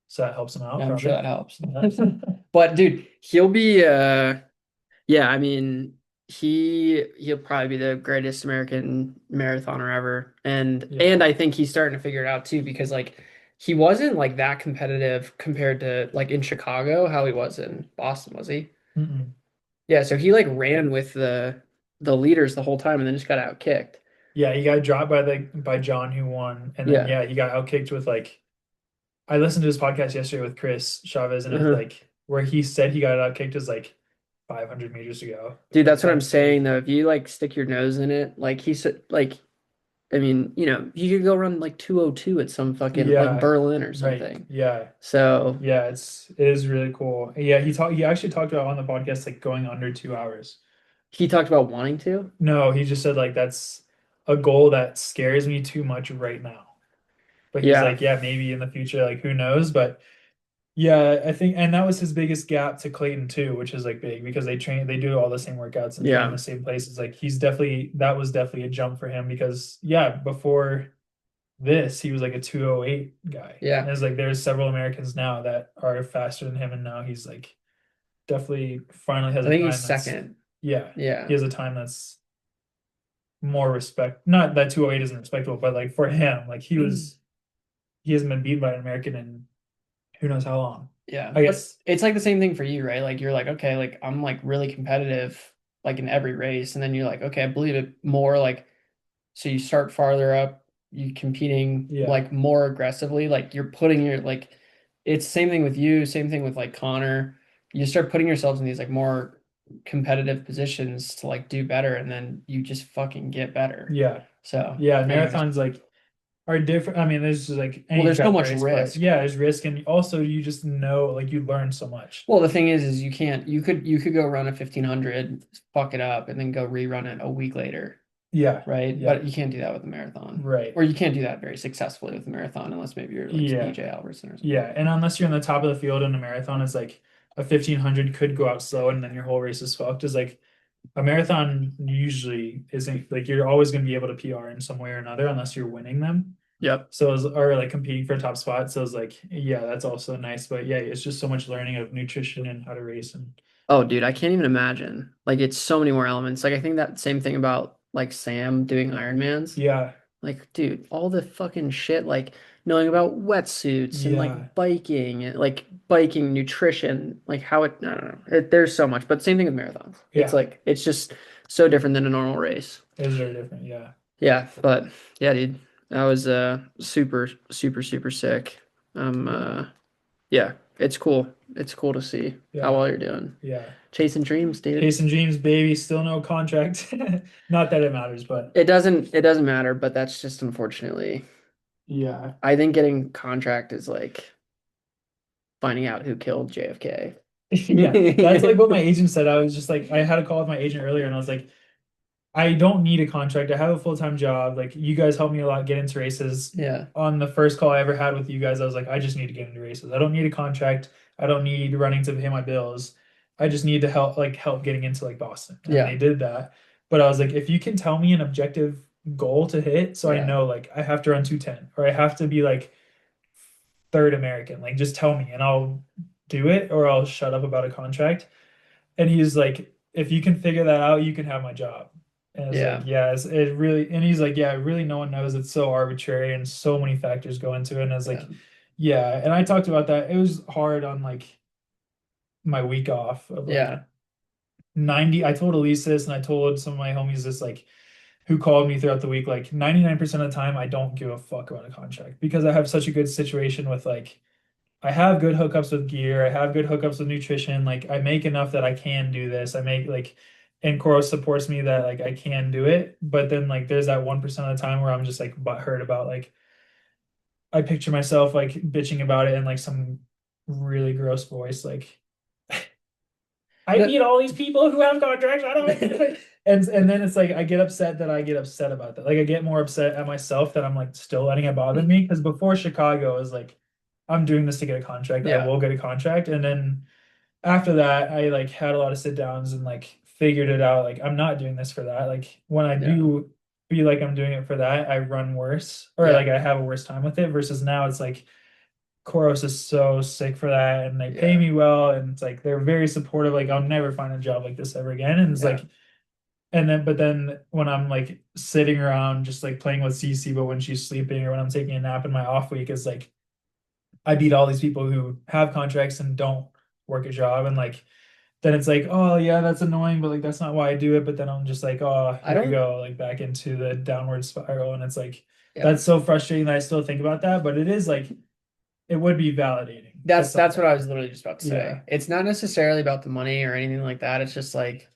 So that helps him out, Yeah, I'm sure probably. that helps. Yeah. But dude, he'll be yeah, I mean, he'll probably be the greatest American marathoner ever. Yeah. And I think he's starting to figure it out too because like he wasn't like that competitive compared to like in Chicago how he was in Boston, was he? Mm-mm. Yeah, so he like ran with the leaders the whole time and then just got out kicked. Yeah, he got dropped by John who won. And then Yeah. yeah, he got outkicked with like I listened to his podcast yesterday with Chris Chavez and it's Uh-huh. like where he said he got outkicked was like 500 meters ago. Dude, Like that's what I'm that's crazy. saying though. If you like stick your nose in it, like he said, like I mean, you could go run like 202 at some fucking like Yeah, Berlin or right. something. Yeah. So Yeah, it is really cool. Yeah, he actually talked about on the podcast like going under 2 hours. he talked about wanting to. No, he just said like that's a goal that scares me too much right now. But he's Yeah. like, yeah, maybe in the future, like who knows? But Yeah, I think, and that was his biggest gap to Clayton too, which is like big because they do all the same workouts and train in Yeah. the same places. Like that was definitely a jump for him because yeah, before this, he was like a 208 guy. And Yeah. there's like there's several Americans now that are faster than him, and now he's like definitely finally has I a think he's time that's second. yeah, he Yeah. has a time that's more respect. Not that 208 isn't respectable, but like for him, like he hasn't been beaten by an American in who knows how long. Yeah. I But guess it's like the same thing for you, right? Like you're like, okay, like I'm like really competitive like in every race. And then you're like, okay, I believe it more like so you start farther up, you competing yeah. like more aggressively, like you're putting your like it's same thing with you, same thing with like Connor. You start putting yourselves in these like more competitive positions to like do better and then you just fucking get better. Yeah. So, Yeah, anyways, marathons like are different. I mean, there's just like well, any there's so prep much race, but risk. yeah, there's risk and also you just know like you learn so much. Well, the thing is you can't you could go run a 1500, fuck it up, and then go rerun it a week later, Yeah. right? Yeah. But you can't do that with a marathon. Right. Or you can't do that very successfully with a marathon unless maybe you're like Yeah. EJ Albertson or Yeah. something. And unless you're in the top of the field in a marathon, it's like a 1500 could go out slow and then your whole race is fucked. Is like a marathon usually isn't like you're always going to be able to PR in some way or another unless you're winning them. Yep. So it's or like competing for a top spot. So it's like, yeah, that's also nice. But yeah, it's just so much learning of nutrition and how to race and Oh, dude, I can't even imagine. Like it's so many more elements. Like I think that same thing about like Sam doing Ironmans. yeah, Like, dude, all the fucking shit, like knowing about wetsuits and yeah, like biking and like biking nutrition, like how it, I don't know. There's so much, but same thing with marathons. It's yeah. like, it's just so different than a normal race. It is very different. Yeah. Yeah, but yeah, dude, that was super, super, super sick. Cool. Yeah, it's cool. It's cool to see how Yeah. well you're doing. Yeah. Chasing dreams, dude. Chasing dreams, baby. Still no contract. Not that it matters, but It doesn't matter, but that's just unfortunately, yeah. I think getting contract is like finding out who killed JFK. Yeah. That's like what my agent said. I was just like, I had a call with my agent earlier and I was like, I don't need a contract. I have a full-time job. Like you guys helped me a lot get into races. Yeah, On the first call I ever had with you guys, I was like, I just need to get into races. I don't need a contract. I don't need running to pay my bills. I just need to help getting into like Boston. And yeah, they did that. But I was like, if you can tell me an objective goal to hit, so I yeah, know like I have to run 210 or I have to be like third American, like just tell me and I'll do it or I'll shut up about a contract. And he's like, if you can figure that out, you can have my job. And it's like, yeah, yeah, it really, and he's like, yeah, really, no one knows. It's so arbitrary and so many factors go into it. And I was yeah, like, yeah. And I talked about that. It was hard on like my week off of like yeah, 90. I told Elise this and I told some of my homies this, like, who called me throughout the week, like 99% of the time, I don't give a fuck about a contract because I have such a good situation with like, I have good hookups with gear. I have good hookups with nutrition. Like I make enough that I can do this. I make like, and Coro supports me that like I can do it. But then like there's that 1% of the time where I'm just like butthurt about like I picture myself like bitching about it in like some really gross voice, like I no, meet all these people who have contracts. I don't. And then it's like I get upset that I get upset about that. Like I get more upset at myself that I'm like still letting it bother me because before Chicago I was like, I'm doing this to get a contract. I yeah, will get a contract. And then after that, I like had a lot of sit downs and like figured it out. Like I'm not doing this for that. Like when I yeah, do feel like I'm doing it for that, I run worse or yeah, like I have a worse time with it versus now it's like Koros is so sick for that and they pay yeah, me well and it's like they're very supportive. Like I'll never find a job like this ever again. And it's yeah, like and then but then when I'm like sitting around just like playing with Cece, but when she's sleeping or when I'm taking a nap in my off week, it's like I beat all these people who have contracts and don't work a job and like then it's like, oh yeah, that's annoying, but like that's not why I do it. But then I'm just like, oh, I here I don't, go, like back into the downward spiral. And it's like yeah. that's so frustrating that I still think about that. But it is like it would be validating at some That's what point. I was literally just about to Yeah. say. It's not necessarily about the money or anything like that. It's just like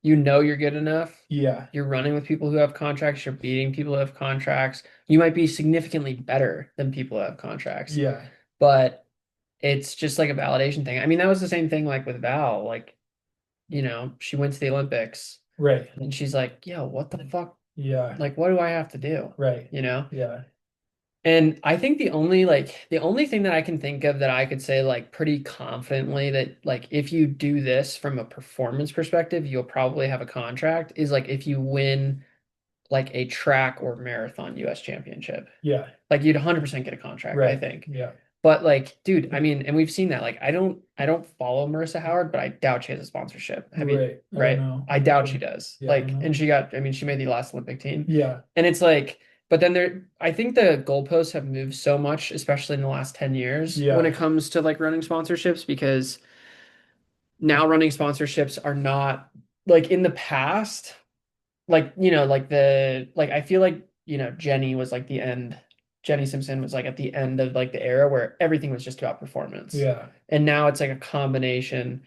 you know you're good enough. Yeah. You're running with people who have contracts, you're beating people who have contracts. You might be significantly better than people who have contracts, Yeah. but it's just like a validation thing. I mean, that was the same thing like with Val. Like, she went to the Olympics Right. and she's like, yo, what the fuck? Yeah. Like, what do I have to do? Right. You know? Yeah. And I think the only thing that I can think of that I could say like pretty confidently that like if you do this from a performance perspective, you'll probably have a contract is like if you win like a track or marathon US championship. Yeah. Like you'd 100% get a contract, I Right. think. Yeah. But like, dude, I mean, and we've seen that. Like, I don't follow Marissa Howard, but I doubt she has a sponsorship. Have you, Right. I don't right? know. I I'm not doubt sure. she does. Yeah, I don't Like, know. and she got, I mean, she made the last Olympic team. Yeah. And it's like, but then I think the goalposts have moved so much, especially in the last 10 years when Yeah. it comes to like running sponsorships, because now running sponsorships are not like in the past, like, like I feel like, Jenny Simpson was like at the end of like the era where everything was just about performance. Yeah. And now it's like a combination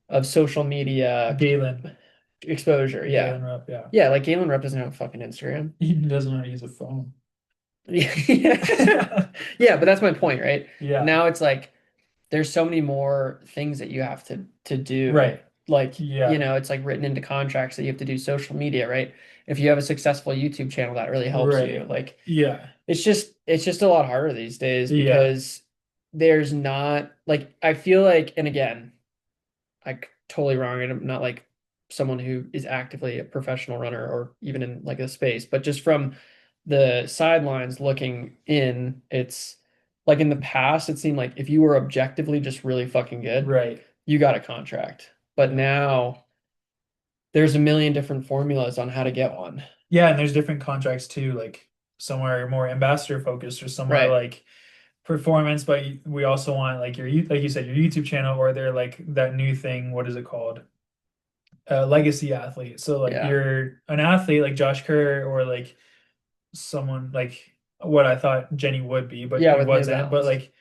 of social media Galen. exposure. Yeah. Galen Rupp. Yeah. Yeah, like Galen Rupp doesn't have a fucking Instagram. He doesn't know how to use a phone. Yeah. Yeah, but that's my point, right? Yeah. Now it's like there's so many more things that you have to do. Right. Like, Yeah. it's like written into contracts that you have to do social media, right? If you have a successful YouTube channel, that really helps you. Right. Like Yeah. it's just a lot harder these days Yeah. because there's not like I feel like, and again, like totally wrong, and I'm not like someone who is actively a professional runner or even in like a space, but just from the sidelines looking in, it's like in the past, it seemed like if you were objectively just really fucking good, Right. you got a contract. But now there's a million different formulas on how to get one. Yeah, and there's different contracts too, like somewhere more ambassador focused or somewhere Right. like performance, but we also want like like you said, your YouTube channel, or they're like that new thing, what is it called? Legacy athlete. So like Yeah. you're an athlete like Josh Kerr, or like someone like what I thought Jenny would be, but Yeah, he with New wasn't. But Balance. like,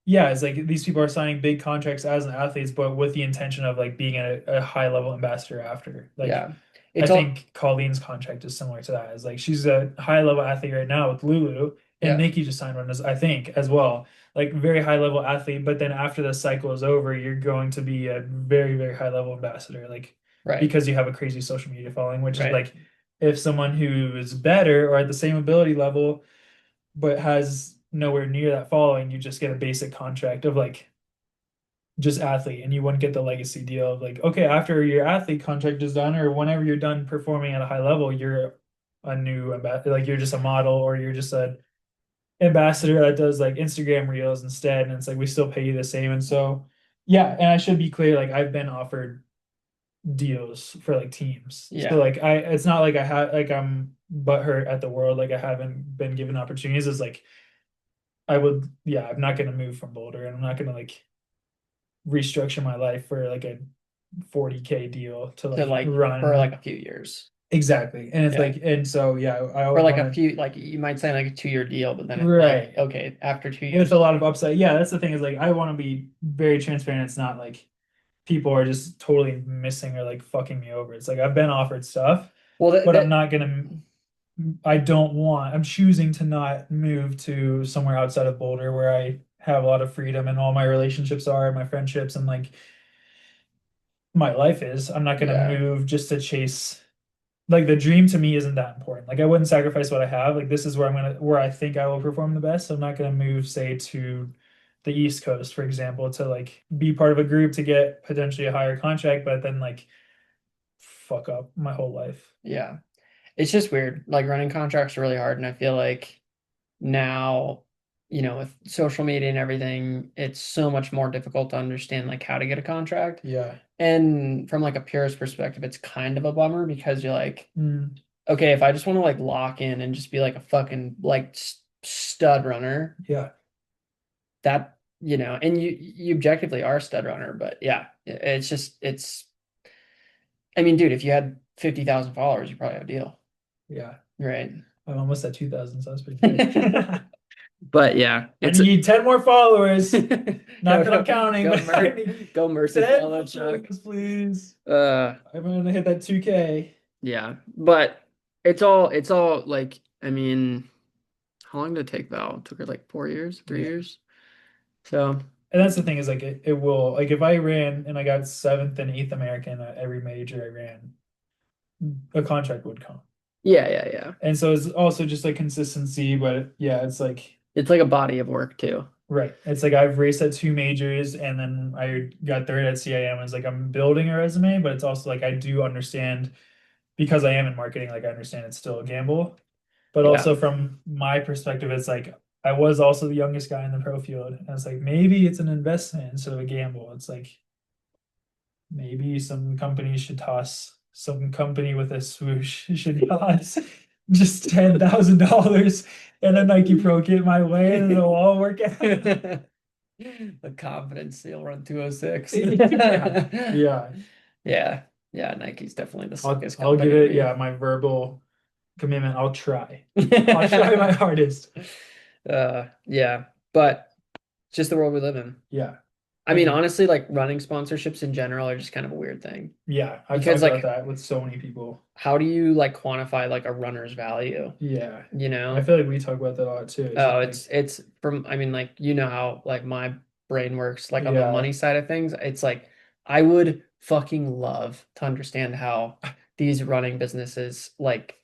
yeah, it's like these people are signing big contracts as an athletes, but with the intention of like being a high level ambassador after. Like, Yeah. I It's all think Colleen's contract is similar to that. It's like she's a high level athlete right now with Lulu, and yeah, Nikki just signed one as I think as well. Like very high level athlete, but then after the cycle is over, you're going to be a very, very high level ambassador. Like right. because you have a crazy social media following, which is Right. like if someone who is better or at the same ability level but has nowhere near that following, you just get a basic contract of like just athlete, and you wouldn't get the legacy deal of like, okay, after your athlete contract is done, or whenever you're done performing at a high level, you're a new ambassador, like you're just a model, or you're just a ambassador that does like Instagram reels instead, and it's like we still pay you the same. And so yeah, and I should be clear, like I've been offered deals for like teams. So Yeah. like it's not like I have like I'm butthurt at the world, like I haven't been given opportunities. It's like I would, yeah, I'm not gonna move from Boulder, and I'm not gonna like restructure my life for like a 40K deal to To like like for like run. a few years. Exactly. And it's Yeah. like, and so yeah, I For always like a want few, like you might say like a 2-year deal, but then to, it's like, right. okay, after two With years. a lot of upside. Yeah, that's the thing is like I want to be very transparent. It's not like people are just totally missing or like fucking me over. It's like I've been offered stuff, Well, but I'm not gonna, I don't want, I'm choosing to not move to somewhere outside of Boulder where I have a lot of freedom and all my relationships are, my friendships, and like my life is. I'm not gonna yeah, move just to chase, like the dream to me isn't that important. Like I wouldn't sacrifice what I have. Like this is where I think I will perform the best. So I'm not gonna move, say, to the East Coast, for example, to like be part of a group to get potentially a higher contract, but then like fuck up my whole life. yeah. It's just weird. Like running contracts are really hard, and I feel like now, with social media and everything, it's so much more difficult to understand like how to get a contract. Yeah. And from like a purist perspective, it's kind of a bummer because you're like, Mm, okay, if I just want to like lock in and just be like a fucking like stud runner, yeah. that, and you objectively are a stud runner, but yeah, it's just I mean, dude, if you had 50,000 followers, you probably have a deal, Yeah. right? I'm almost at 2,000, so that's pretty good. But yeah, I it's need 10 more followers. go Not that I'm counting, go but I Mer need go Mercy 10 follow Chuck. followers, please. Uh I'm gonna hit that 2K. yeah, but it's all like I mean, how long did it take Val? It took her like 4 years, 3 years. So And that's the thing is like it will like if I ran and I got seventh and eighth American at every major I ran, a contract would come. yeah, yeah, yeah. And so it's also just like consistency, but yeah, it's like It's like a body of work too. Right. It's like I've raced at two majors and then I got third at CIM. It's like I'm building a resume, but it's also like I do understand because I am in marketing, like I understand it's still a gamble. But Yeah. also from my perspective, it's like I was also the youngest guy in the pro field. And it's like maybe it's an investment instead of a gamble. It's like maybe some companies should toss some company with a swoosh should toss just $10,000 and a Nike Pro kit my way and it'll all work out. The confidence you'll run 206. Yeah. Yeah. Yeah. Yeah. Nike's definitely the sickest I'll give company to it, me. yeah, my verbal commitment. I'll try. I'll try my hardest. Yeah. But it's just the world we live in. Yeah. I mean, Agreed. honestly, like running sponsorships in general are just kind of a weird thing. Yeah. I've Because talked about like that with so many people. how do you like quantify like a runner's value? Yeah. You I know? feel like we talk about that a lot too. It's Oh, just it's from I mean like you know how like my brain works like on the yeah. money side of things. It's like I would fucking love to understand how these running businesses like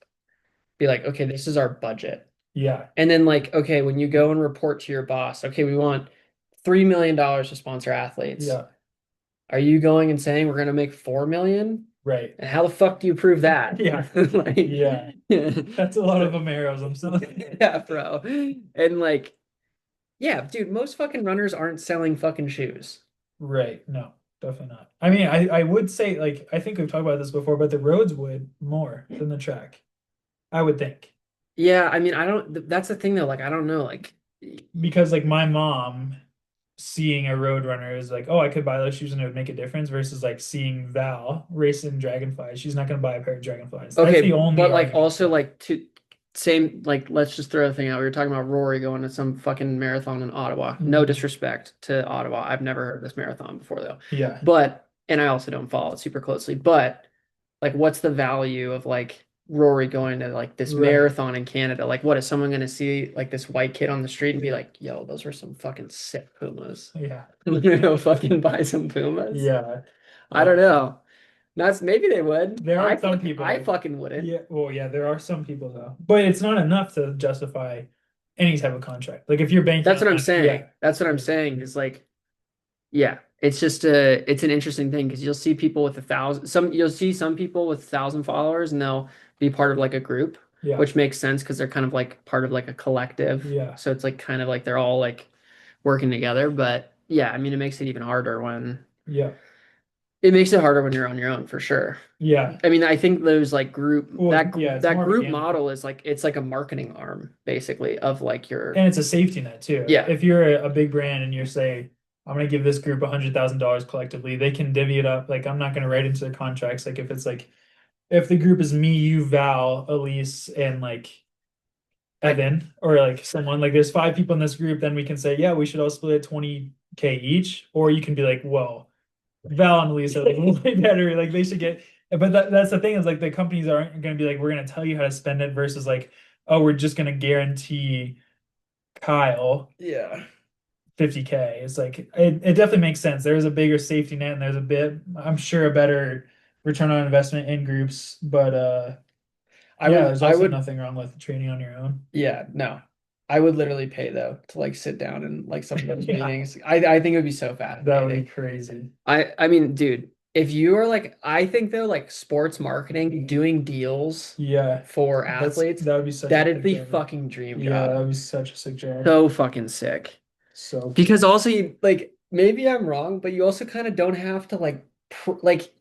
be like, okay, this is our budget. Yeah. And then like, okay, when you go and report to your boss, okay, we want $3 million to sponsor athletes. Yeah. Are you going and saying we're gonna make 4 million? Right. And how the fuck do you prove that? Yeah. Like, Yeah. That's a lot of Ameros. I'm still yeah, bro. And like, yeah, dude, most fucking runners aren't selling fucking shoes. right. No, definitely not. I mean, I would say like I think we've talked about this before, but the roads would more than the track. I would think. Yeah, I mean, I don't, that's the thing though. Like, I don't know. Like, Because like my mom seeing a road runner is like, oh, I could buy those shoes and it would make a difference versus like seeing Val racing dragonflies. She's not gonna buy a pair of dragonflies. That's okay, the only but like argument. also like to same, like, let's just throw a thing out. We were talking about Rory going to some fucking marathon in Ottawa. No Mhm. disrespect to Ottawa. I've never heard of this marathon before though. Yeah. But, and I also don't follow it super closely, but like, what's the value of like Rory going to like this Right. marathon in Canada? Like, what is someone going to see like this white kid on the street and be like, yo, those were some fucking sick Pumas? Yeah. I'm gonna go fucking buy some Pumas. Yeah. I don't know. That's maybe they would. There are some I people. fucking wouldn't. Yeah. Well, yeah, there are some people though. But it's not enough to justify any type of contract. Like if you're banking That's on what I'm that, saying. yeah. That's what I'm saying is like, yeah, it's just it's an interesting thing because you'll see people with 1,000, you'll see some people with 1,000 followers and they'll be part of like a group, Yeah. which makes sense because they're kind of like part of like a collective. Yeah. So it's like kind of like they're all like working together. But yeah, I mean, it makes it even harder when Yeah. it makes it harder when you're on your own for sure. Yeah. I mean, I think those like group Well, yeah, it's that more of a group gamble. model is like it's like a marketing arm basically of like your And it's a safety net too. yeah. If you're a big brand and you're say, I'm gonna give this group $100,000 collectively, they can divvy it up. Like I'm not gonna write into their contracts. Like if it's like if the group is me, you, Val, Elise, and like Evan, or like someone like there's five people in this group, then we can say, yeah, we should all split it 20K each. Or you can be like, well, Val and Elise are like way better. Like they should get, but that's the thing is like the companies aren't going to be like, we're going to tell you how to spend it versus like, oh, we're just going to guarantee Kyle Yeah. 50K. It's like, it definitely makes sense. There's a bigger safety net and there's a bit, I'm sure, a better return on investment in groups. But yeah, there's I also would nothing wrong with training on your own. yeah, no. I would literally pay though to like sit down and like some of those Yeah, meetings. I think it would be so that would be fascinating. crazy. I mean, dude, if you are like I think though like sports marketing, doing deals Yeah, for athletes, that would be such a that is sick the job. fucking dream Yeah, that job. would be such a sick job. So fucking sick. So Because also you like maybe I'm wrong, but you also kind of don't have to like like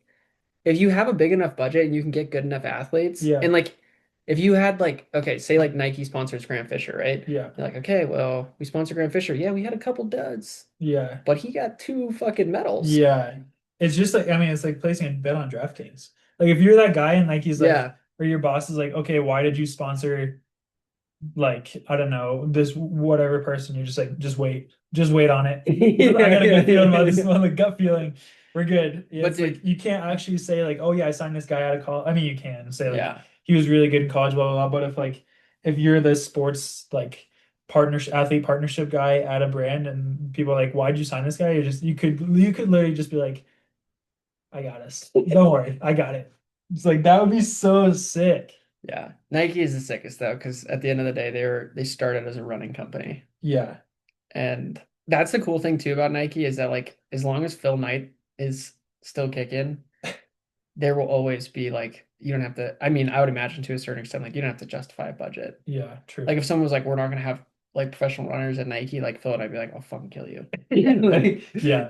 if you have a big enough budget and you can get good enough athletes, yeah, and like if you had like okay, say like Nike sponsors Grant Fisher, right? yeah, You're like, okay, well, we sponsor Grant Fisher. Yeah, we had a couple duds, yeah, but he got two fucking medals. yeah. It's just like I mean, it's like placing a bet on DraftKings. Like if you're that guy and like he's like, Yeah. or your boss is like, okay, why did you sponsor like I don't know this whatever person? You're just like, just wait on it. I got a good feeling about this one, like gut feeling. We're good. But It's like dude, you can't actually say like, oh yeah, I signed this guy out of college. I mean, you can say like yeah. he was really good in college, blah blah blah. But if like if you're the sports like partnership athlete partnership guy at a brand and people are like, why'd you sign this guy? You could literally just be like, I got us. Don't worry, I got it. It's like that would be so sick. Yeah. Nike is the sickest though, because at the end of the day, they started as a running company. Yeah. And that's the cool thing too about Nike is that like as long as Phil Knight is still kicking, there will always be like you don't have to. I mean, I would imagine to a certain extent, like you don't have to justify a budget. Yeah, true. Like if someone was like, "We're not gonna have like professional runners at Nike," like Phil and I'd be like, "I'll fucking kill you." Like, Yeah.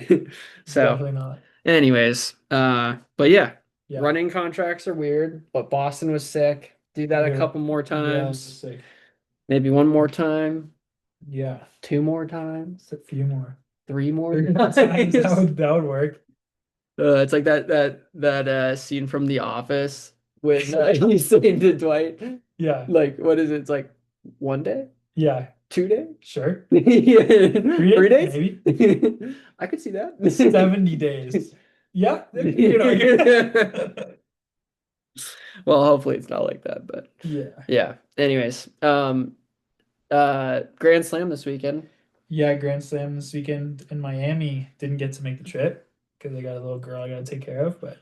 So, Definitely not. anyways, but yeah, Yeah. running contracts are weird, but Boston was sick. Do that a Yeah. couple more Yeah, it was times, sick. maybe one more time, Yeah. 2 more times, Just a few more. 3 more 3 times. times. That would work. It's like that scene from The Office when he's saying to Dwight, Yeah. like, what is it? It's like 1 day, Yeah. 2 days, Sure. yeah, 3 days, maybe. I could see that. 70 days. Yeah. You know, Well, hopefully it's not like that, but yeah. yeah. Anyways, Grand Slam this weekend. Yeah, Grand Slam this weekend in Miami. Didn't get to make the trip because I got a little girl I gotta take care of, but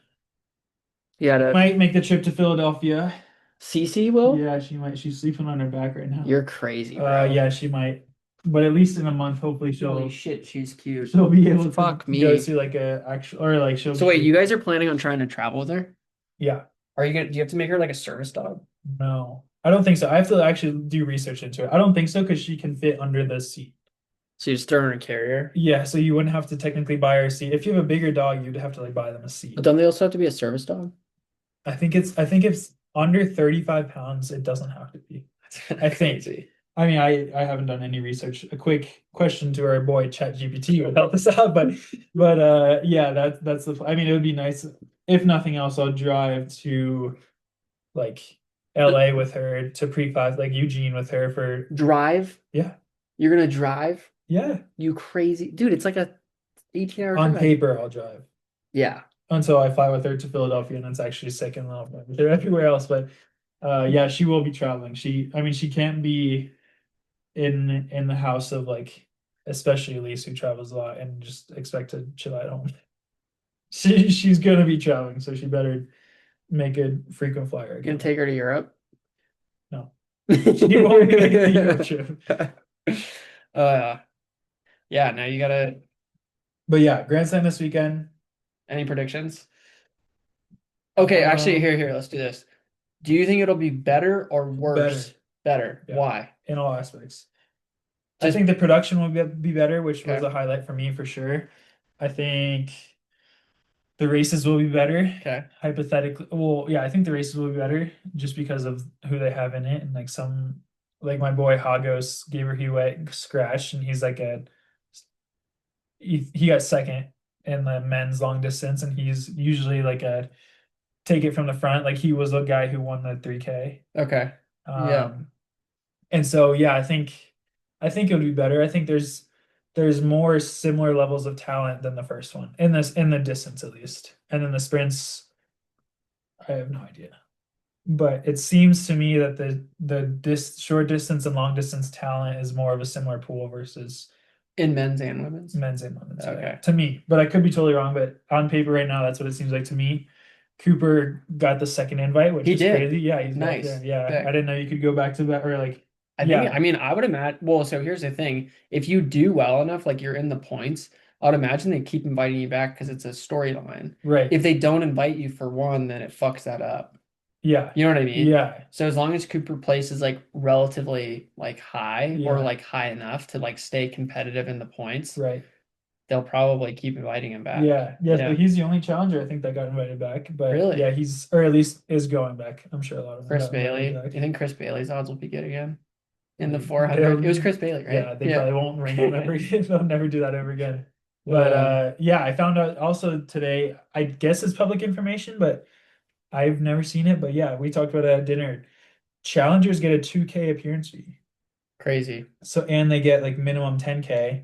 Yeah, might make the trip to Philadelphia. Cece will. Yeah, she might. She's sleeping on her back right now. You're crazy, bro. Yeah, she might. But at least in a month, hopefully Holy shit, she's cute. she'll be able to Fuck me. go to like a actual or like she'll. So wait, you guys are planning on trying to travel with her? Yeah. Are you gonna? Do you have to make her like a service dog? No, I don't think so. I have to actually do research into it. I don't think so because she can fit under the seat. So you just throw her in a carrier? Yeah, so you wouldn't have to technically buy her a seat. If you have a bigger dog, you'd have to like buy them a seat. But don't they also have to be a service dog? I think it's under 35 pounds, it doesn't have to be. I think. Crazy. I mean, I haven't done any research. A quick question to our boy ChatGPT would help us out, but yeah, that's the. I mean, it would be nice if nothing else. I'll drive to like LA with her to pre-class, like Eugene with her for Drive? yeah. You're gonna drive? Yeah. You crazy dude, it's like a 18-hour On drive. paper, I'll drive. Yeah. Until I fly with her to Philadelphia and it's actually sick and I'll fly with her everywhere else. But yeah, she will be traveling. I mean, she can't be in the house of like, especially Elise who travels a lot and just expect to chill at home. She's gonna be traveling, so she better make a frequent flyer You're again. gonna take her to Europe? No. She won't be making the Europe trip. Yeah, now you gotta. But yeah, Grand Slam this weekend. Any predictions? Okay, actually, here, let's do this. Do you think it'll be better or worse? Better. Yeah. Why? In all aspects. I think the production will be better, which was Okay. a highlight for me for sure. I think the races will be better. Okay. Hypothetically, well, yeah, I think the races will be better just because of who they have in it. And like my boy Hagos gave her Hewitt scratch, and he's like he got second in the men's long distance, and he's usually like a take it from the front. Like he was the guy who won the 3K. Okay. Yeah. And so yeah, I think it would be better. I think there's more similar levels of talent than the first one in the distance at least. And then the sprints, I have no idea. But it seems to me that the short distance and long distance talent is more of a similar pool versus in men's and women's. Okay. Yeah, to me, but I could be totally wrong. But on paper right now, that's what it seems like to me. Cooper got the second invite, which is crazy. Yeah, he's nice. Yeah, Sick. I didn't know you could go back to that or like. I think. I mean, I would imagine. Well, so here's the thing: if you do well enough, like you're in the points, I would imagine they keep inviting you back because it's a storyline. Right. If they don't invite you for one, then it fucks that up. Yeah. You know what I mean? Yeah. So as long as Cooper places like relatively like high or like high enough to like stay competitive in the points, right, they'll probably keep inviting him back. Yeah. But he's the only challenger I think that got invited back. But really, yeah, he's or at least is going back. I'm sure a lot of them. Chris Bailey. You think Chris Bailey's odds will be good again in the 400? It was Chris Bailey, right? Yeah, they probably won't ring him ever again. They'll never do that ever again. But yeah, I found out also today. I guess it's public information, but I've never seen it. But yeah, we talked about it at dinner. Challengers get a 2K appearance fee. Crazy. So and they get like minimum 10K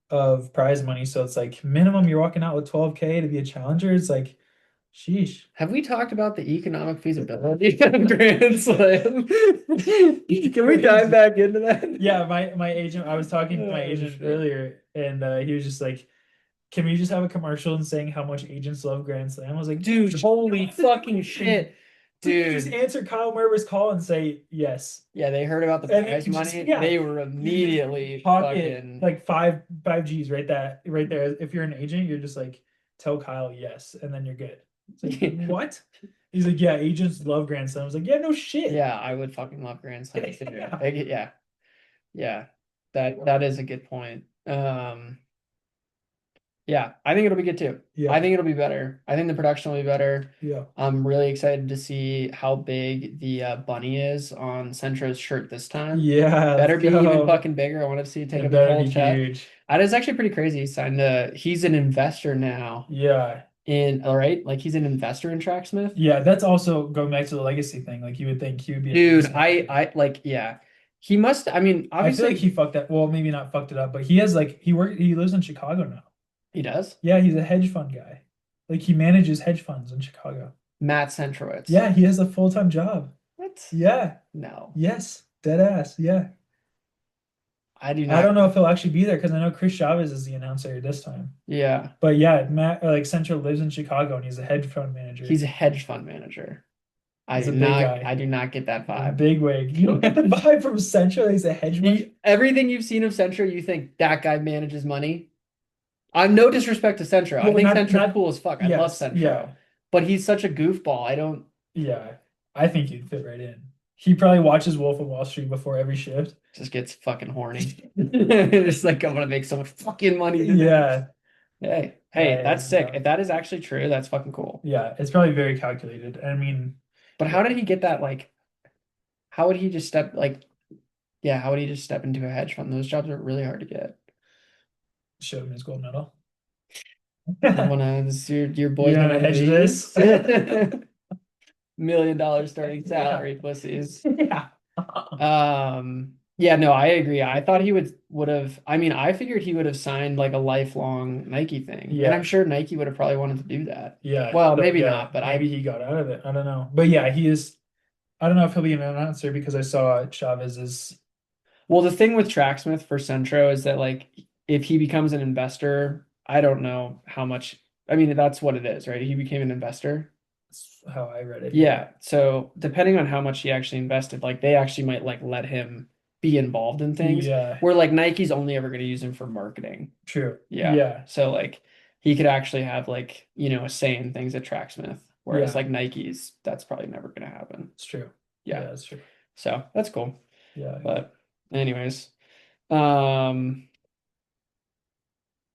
of prize money. So it's like minimum you're walking out with 12K to be a challenger. It's like, sheesh. Have we talked about the economic feasibility of Grand Slam? Can we dive back into that? Yeah, my agent, I was talking to my agent earlier, and he was just like, can we just have a commercial and saying how much agents love Grand Slam? I was like, dude, holy fucking shit. Please Dude. answer Kyle Merber's call and say yes. Yeah, they heard about the And prize you just- money. yeah. They were You just immediately pocket fucking like five G's right there. If you're an agent, you're just like tell Kyle yes, and then you're good. It's like, what? He's like, yeah, agents love Grand Slam. I was like, yeah, no shit. Yeah, I would fucking love Grand Slams. Yeah. Yeah. Yeah. That is a good point. Yeah, I think it'll be good too. Yeah. I think it'll be better. I think the production will be better. Yeah. I'm really excited to see how big the bunny is on Centro's shirt this time. Yeah. Better let's be even go. fucking bigger. I want to see it take It up the better whole be chest. huge. That is actually pretty crazy. He's an investor now Yeah. all right, like he's an investor in Tracksmith. Yeah, that's also going back to the legacy thing. Like you would think he would be a Dude, person. I like, yeah. He must, I mean, I feel obviously like he fucked that. Well, maybe not fucked it up, but he has like he lives in Chicago now. he does. Yeah, he's a hedge fund guy. Like he manages hedge funds in Chicago. Matt Centrowitz. Yeah, he has a full-time job. What? Yeah. No. Yes. Dead ass. Yeah. I do I not. don't know if he'll actually be there because I know Chris Chavez is the announcer this time. Yeah. But yeah, Matt like Central lives in Chicago and he's a hedge fund manager. He's a hedge fund manager. I He's do a big not guy. I do not get that A vibe. big wig. You don't get the vibe from Central. He's a hedge fund. Everything you've seen of Centro, you think that guy manages money. I'm no disrespect to Centro. I Well, think not- Centro not- cool as fuck. I Yes, love Centro. Yeah. But he's such a goofball. I don't. Yeah. I think you'd fit right in. He probably watches Wolf of Wall Street before every shift. Just gets fucking horny. It's like, I'm gonna make so much fucking money today. Yeah. Hey, Yeah, that's sick. yeah. If that is actually true, that's fucking cool. Yeah. It's probably very calculated. I mean, But how did he get that? Like, how would he just step how would he just step into a hedge fund? Those jobs are really hard to get. show him his gold medal. This your boy's You wanna gonna hedge leave? this? $1 million starting salary, pussies. Yeah. Yeah, no, I agree. I thought he would have. I mean, I figured he would have signed like a lifelong Nike thing, Yeah. and I'm sure Nike would have probably wanted to do that. Yeah. Well, So, maybe yeah, not, but maybe he got out of it. I don't know. But yeah, he is. I don't know if he'll be an announcer because I saw Chavez is. Well, the thing with Tracksmith for Centro is that like if he becomes an investor, I don't know how much. I mean, that's what it is, right? He became an investor. That's how I read it. Yeah. So depending on how much he actually invested, like they actually might like let him be involved in things. Yeah. Where like Nike's only ever going to use him for marketing. True. Yeah. Yeah. So like he could actually have like, a say in things at Tracksmith. Whereas Yeah. like Nike's, that's probably never going to happen. It's true. Yeah. That's true. So that's cool. Yeah. But anyways,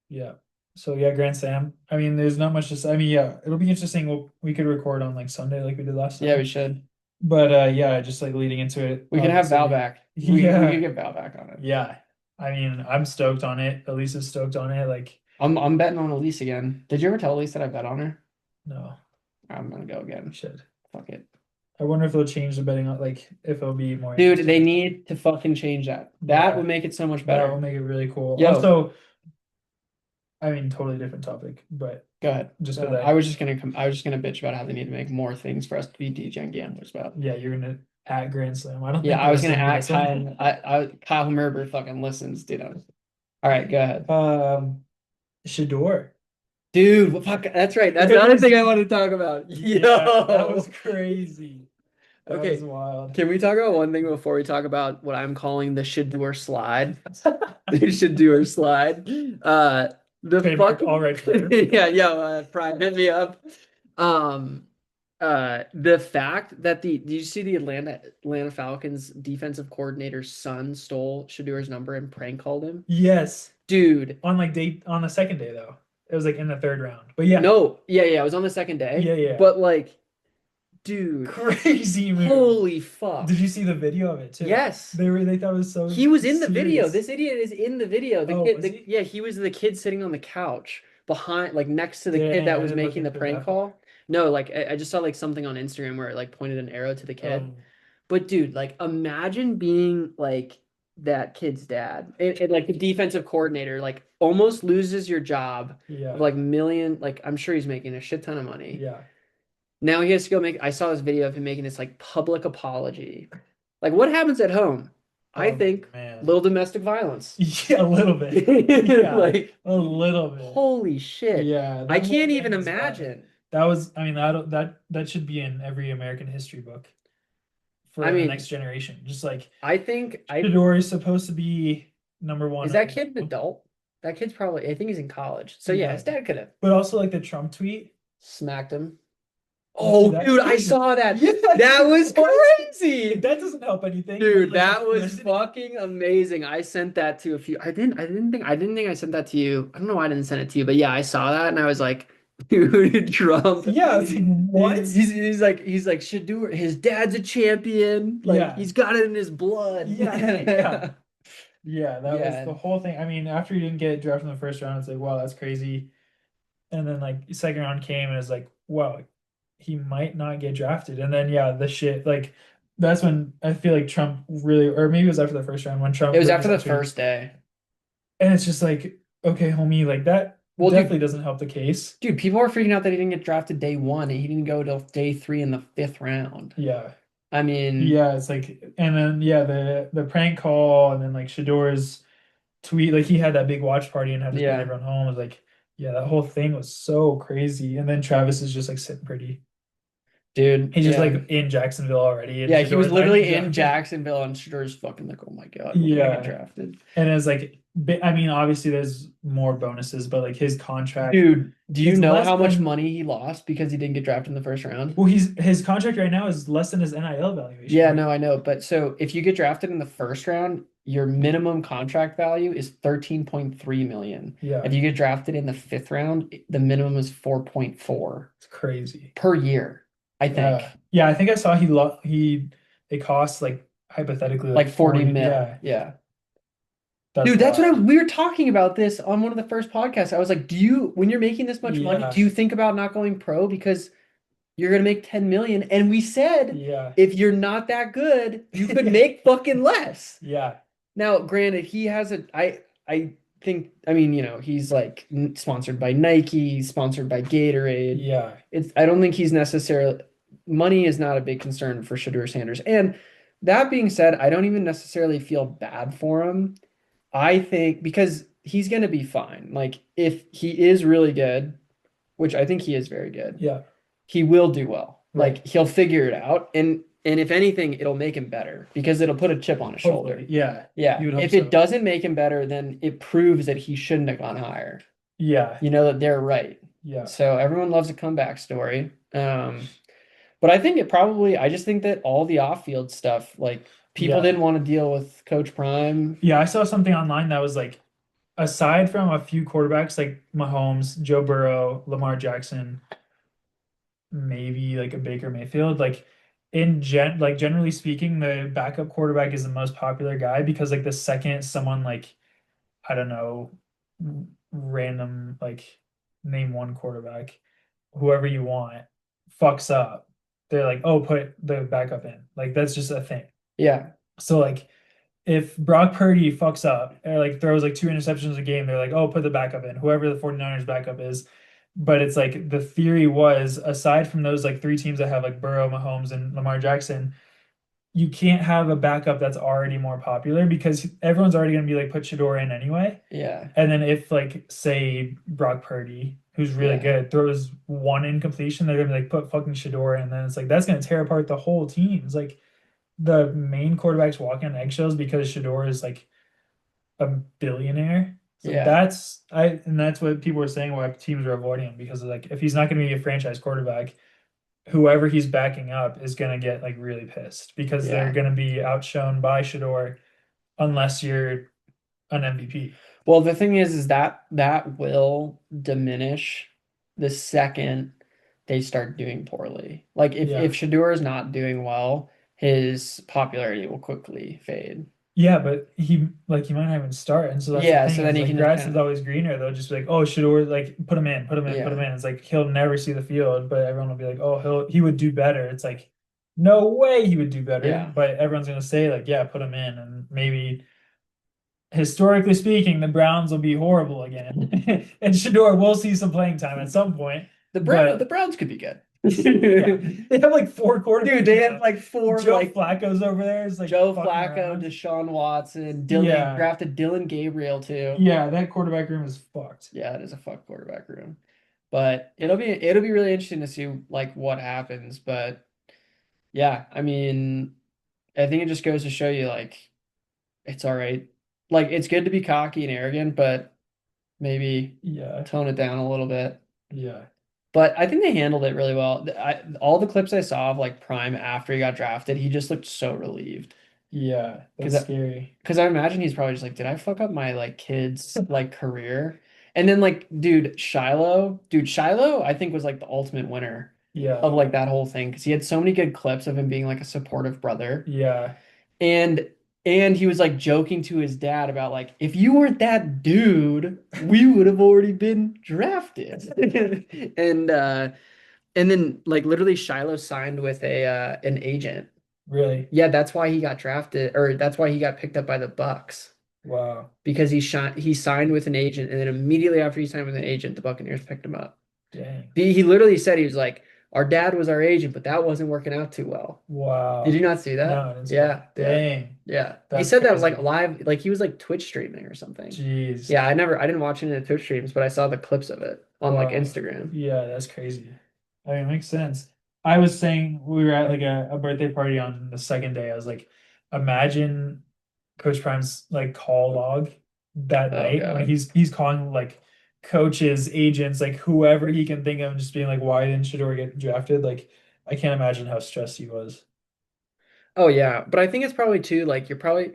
Yeah. So yeah, Grand Slam. I mean, there's not much to say. I mean, yeah, it'll be interesting. We could record on like Sunday like we did last time. yeah, we should. But yeah, just like leading into it. We can have Val obviously- back. We Yeah. can get Val back on it. Yeah. I mean, I'm stoked on it. Elise is stoked on it. Like, I'm betting on Elise again. Did you ever tell Elise that I bet on her? no, I'm gonna go again. shit. Fuck it. I wonder if they'll change the betting on like if it'll be more Dude, interesting. they need to fucking change that. That Yeah. would make it so much That will better. make it really cool. Yo. Also, I mean, totally different topic, but Go ahead. just Go because ahead. I was just gonna bitch about how they need to make more things for us to be DJing gamblers about. yeah, you're gonna at Grand Slam. I don't Yeah, think I was gonna Grand act Slam- Kyle Merber fucking listens, dude. All right, go ahead. Shedeur. Dude, what fuck, that's right. That's the other thing I want to talk about. Yeah, Yo. that was crazy. That Okay. was wild. Can we talk about one thing before we talk about what I'm calling the Shedeur Slide? The Shedeur Slide. The Trademark, fuck. all right, Twitter. Yeah, Prime, hit me up. The fact that did you see the Atlanta Falcons defensive coordinator's son stole Shedeur's number and prank called him? Yes, Dude. on the second day though. It was like in the third round. But yeah, No, yeah, it was on the second day. Yeah. But like, dude, crazy move. holy fuck. Did you see the video of it too? Yes. They thought it was so. He was in the video. serious. This idiot is in the video. The Oh, kid, was he? yeah, he was the kid sitting on the couch behind, like next to the kid Damn, that I was didn't making the look into prank that. call. No, like I just saw like something on Instagram where it like pointed an arrow to the kid. Um, But dude, like imagine being like that kid's dad and like the defensive coordinator, like almost loses your job yeah. of like million, like I'm sure he's making a shit ton of money. Yeah. Now he has to go I saw this video of him making this like public apology. Like what happens at home? I Oh, think man. little domestic violence. Yeah, a little bit. Yeah, Like a little bit. holy shit. Yeah. I that can't whole even thing was bad. imagine. That was, I mean, that should be in every American history book for I the mean, next generation. Just like I think Shedeur is supposed to be number is one. that kid an adult? That kid's probably, I think he's in college. So yeah, Yeah, his dad could have but also like the Trump tweet. smacked him. You see Oh, that? dude, I saw that. Yeah, That was crazy. that doesn't help anything. But Dude, like the that was president, fucking amazing. I sent that to a few. I didn't think I sent that to you. I don't know why I didn't send it to you, but yeah, I saw that and I was like, dude, Trump. yeah, it's like what? He's like Shedeur. His dad's a champion. Like Yeah, he's got it in his blood. yeah. Yeah, that was Yeah. the whole thing. I mean, after he didn't get drafted in the first round, it's like, wow, that's crazy. And then like second round came and it's like, wow, he might not get drafted. And then yeah, the shit like that's when I feel like Trump really, or maybe it was after the first round when It Trump was really after the started tweeting. first day. And it's just like, okay, homie, like that Well, definitely dude, doesn't help the case. people are freaking out that he didn't get drafted day one. And he didn't go till day three in the fifth round. Yeah. I mean, Yeah, it's like, and then yeah, the prank call, and then like Shadeur's tweet, like he had that big watch party and had to bring yeah. everyone home. It was like, yeah, that whole thing was so crazy. And then Travis is just like sitting pretty. Dude, He's just yeah. like in Jacksonville already, and Yeah, he was Shadeur's not getting literally in drafted. Jacksonville and Shedeur's fucking like, oh my God, when did I get Yeah, drafted? and it's like, I mean, obviously there's more bonuses, but like his contract, Dude, do you it's know less how much than. money he lost because he didn't get drafted in the first round? Well, his contract right now is less than his NIL valuation, Yeah, right? no, I know. But so if you get drafted in the first round, your minimum contract value is 13.3 million. Yeah, If you get drafted in the fifth round, the minimum is 4.4 it's crazy. per year, I think. Yeah, yeah. I think I saw he it costs like hypothetically Like like 40 40. mil. Yeah, Yeah. that's Dude, that's what wild. we were talking about this on one of the first podcasts. I was like, when you're making this much money, Yeah, do you think about not going pro because you're gonna make 10 million? And we said yeah, if you're not that good, you could make fucking less. yeah, Now, granted, he has I think I mean, he's like sponsored by Nike, sponsored by Gatorade. yeah, I don't think he's necessarily money is not a big concern for Shedeur Sanders. And that being said, I don't even necessarily feel bad for him. I think because he's gonna be fine. Like if he is really good, which I think he is very good, yeah. he will do well. Right. Like he'll figure it out, and if anything, it'll make him better because it'll put a chip on his Hopefully, shoulder. yeah. Yeah. You would hope If it so. doesn't make him better, then it proves that he shouldn't have gone higher. Yeah, You know that they're right. yeah, So everyone loves a comeback story. But I think I just think that all the off-field stuff, like people yeah, didn't want to deal with Coach Prime. yeah. I saw something online that was like, aside from a few quarterbacks like Mahomes, Joe Burrow, Lamar Jackson, maybe like a Baker Mayfield, like like generally speaking, the backup quarterback is the most popular guy because like the second someone like, I don't know, random like name one quarterback, whoever you want, fucks up, they're like, oh, put the backup in. Like that's just a thing. Yeah. So like if Brock Purdy fucks up or like throws like two interceptions a game, they're like, oh, put the backup in, whoever the 49ers backup is. But it's like the theory was, aside from those like three teams that have like Burrow, Mahomes, and Lamar Jackson, you can't have a backup that's already more popular because everyone's already going to be like, put Shedeur in anyway. Yeah. And then if like say Brock Purdy, who's really Yeah. good, throws one incompletion, they're gonna be like, put fucking Shedeur in. And then it's like that's gonna tear apart the whole team. It's like the main quarterback's walking on eggshells because Shedeur is like a billionaire. So Yeah. that's what people were saying why teams are avoiding him because like if he's not gonna be a franchise quarterback, whoever he's backing up is gonna get like really pissed because they're Yeah. gonna be outshone by Shedeur unless you're an MVP. Well, the thing is that will diminish the second they start doing poorly. Like if Yeah. Shedeur is not doing well, his popularity will quickly fade. Yeah, but he might not even start, and so that's the Yeah, thing so then is he like can just grass kind is of always greener. They'll just be like, oh, Shedeur, like put him in, put him in, put him yeah, in. It's like he'll never see the field, but everyone will be like, oh, he would do better. It's like no way he would do better, yeah, but everyone's gonna say like, yeah, put him in, and maybe historically speaking, the Browns will be horrible again, and Shedeur will see some playing time at some point, the but Browns could be good. yeah, they have like four Dude, quarterbacks they have now. like four Joe like Flacco's over there is like Joe fucking Flacco, around. Deshaun Watson, They Yeah. drafted Dylan Gabriel too. Yeah, that quarterback room is fucked. Yeah, it is a fuck quarterback room. But it'll be really interesting to see like what happens. But yeah, I mean, I think it just goes to show you like it's all right. Like it's good to be cocky and arrogant, but maybe Yeah. tone it down a little bit. Yeah. But I think they handled it really well. All the clips I saw of like Prime after he got drafted, he just looked so relieved. Yeah. That's Because scary. because I imagine he's probably just like, did I fuck up my like kid's like career? And then like, dude, Shiloh, I think was like the ultimate winner Yeah. of like that whole thing because he had so many good clips of him being like a supportive brother. Yeah. And he was like joking to his dad about like, if you weren't that dude, we would have already been drafted. And and then like literally Shiloh signed with a an agent. Really. Yeah, that's why he got drafted, or that's why he got picked up by the Bucks Wow. because he signed with an agent, and then immediately after he signed with an agent, the Buccaneers picked him up. Dang. He literally said he was like, "Our dad was our agent, but that wasn't working out too well." Did Wow. you not see No, that? I didn't see that. Yeah, yeah, Dang. yeah. He That's said that like crazy. live, like he was like Twitch streaming or something. Jeez. Yeah, I didn't watch any of the Twitch streams, but I saw the clips of it on like Wow. Instagram. Yeah, that's crazy. I mean, it makes sense. I was saying we were at like a birthday party on the second day. I was like, imagine Coach Prime's like call log that Oh night when God. he's calling like coaches, agents, like whoever he can think of, and just being like, why didn't Shedeur get drafted? Like, I can't imagine how stressed he was. Oh yeah, but I think it's probably too like you're probably,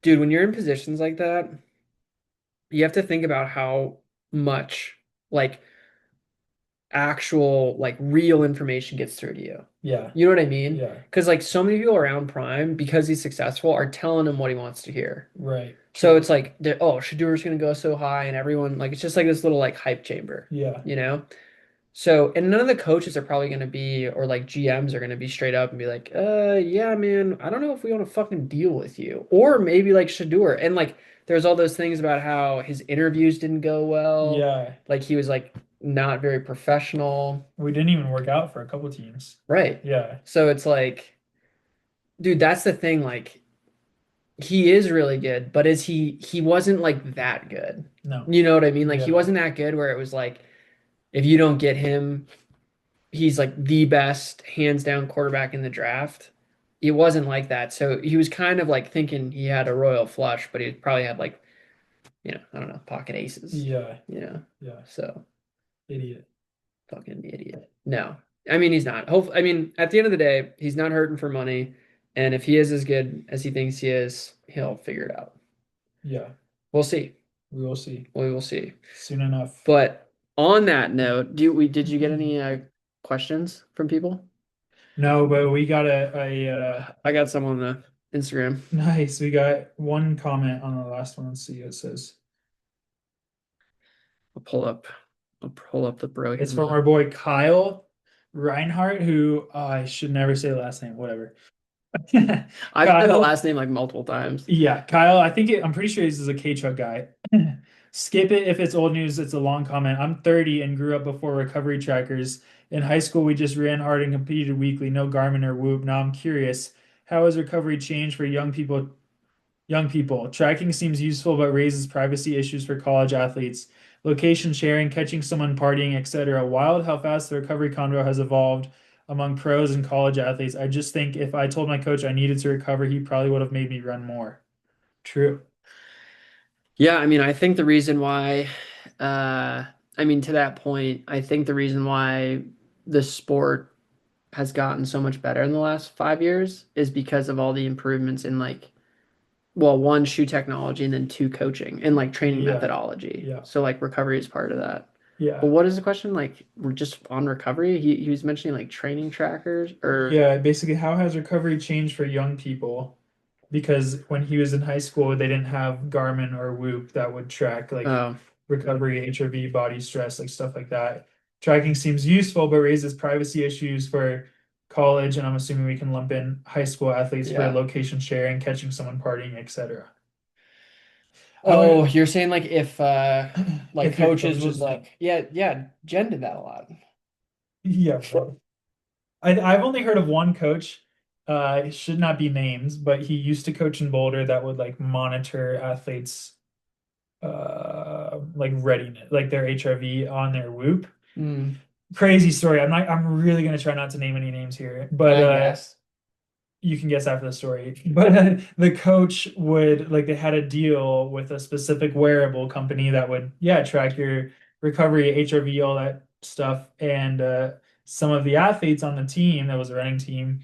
dude, when you're in positions like that, you have to think about how much like actual like real information gets through to you. Yeah, You know what I mean? yeah, Because like so many people around Prime, because he's successful, are telling him what he wants to hear. right, So true. it's like, oh, Shadeur's gonna go so high, and everyone like it's just like this little like hype chamber, Yeah, you know? So, and none of the coaches are probably going to be, or like GMs are going to be straight up and be like, yeah, man, I don't know if we want to fucking deal with you. Or maybe like Shedeur. And like, there's all those things about how his interviews didn't go well. yeah. Like, he was like not very professional. We didn't even work out for a couple teams. Right. Yeah, So it's like, dude, that's the thing. Like, he is really good, but he wasn't like that good. no, You know what I mean? Like, he yeah, wasn't that good where it was like, if you don't get him, he's like the best hands down quarterback in the draft. It wasn't like that. So he was kind of like thinking he had a royal flush, but he probably had like, I don't know, pocket aces, yeah, you know. yeah. So Idiot. fucking idiot. No. I mean he's not. Hope I mean at the end of the day, he's not hurting for money. And if he is as good as he thinks he is, he'll figure it out. Yeah, We'll see. we will see We will see. soon enough. But on that note, did you get any questions from people? No, but we got a I got some on the Instagram. nice. We got one comment on the last one. Let's see what it says. I'll pull up. I'll pull up the bro here. It's from our boy Kyle Reinhardt, who I should never say the last name. Whatever. I've said the Kyle, last name like multiple times. yeah, Kyle. I'm pretty sure this is a K-Truck guy. Skip it if it's old news. It's a long comment. I'm 30 and grew up before recovery trackers. In high school, we just ran hard and competed weekly. No Garmin or Whoop. Now I'm curious, how has recovery changed for young people? Young people, tracking seems useful but raises privacy issues for college athletes. Location sharing, catching someone partying, etc. Wild how fast the recovery convo has evolved among pros and college athletes. I just think if I told my coach I needed to recover, he probably would have made me run more. True. Yeah, I mean, I think the reason why, I mean, to that point, I think the reason why the sport has gotten so much better in the last 5 years is because of all the improvements in like, well, one, shoe technology, and then two, coaching and like training Yeah, methodology. yeah, So like recovery is part of that. But yeah. what is the question? Like, we're just on recovery? He was mentioning like training trackers or Yeah, basically, how has recovery changed for young people? Because when he was in high school, they didn't have Garmin or Whoop that would track like oh, recovery, HRV, body stress, like stuff like that. Tracking seems useful, but raises privacy issues for college, and I'm assuming we can lump in high school athletes for yeah. location sharing, catching someone partying, etc. I Oh, wonder you're saying like if like if your coaches was coaches, like, yeah, yeah, Jen did that a lot. yeah, bro. I've only heard of one coach. It should not be named, but he used to coach in Boulder that would like monitor athletes like readiness, like their HRV on their Whoop. Mm. Crazy story. I'm really gonna try not to name any names here, Can but I guess? you can guess after the story. But the coach would like they had a deal with a specific wearable company that would, yeah, track your recovery, HRV, all that stuff. And some of the athletes on the team, that was a running team,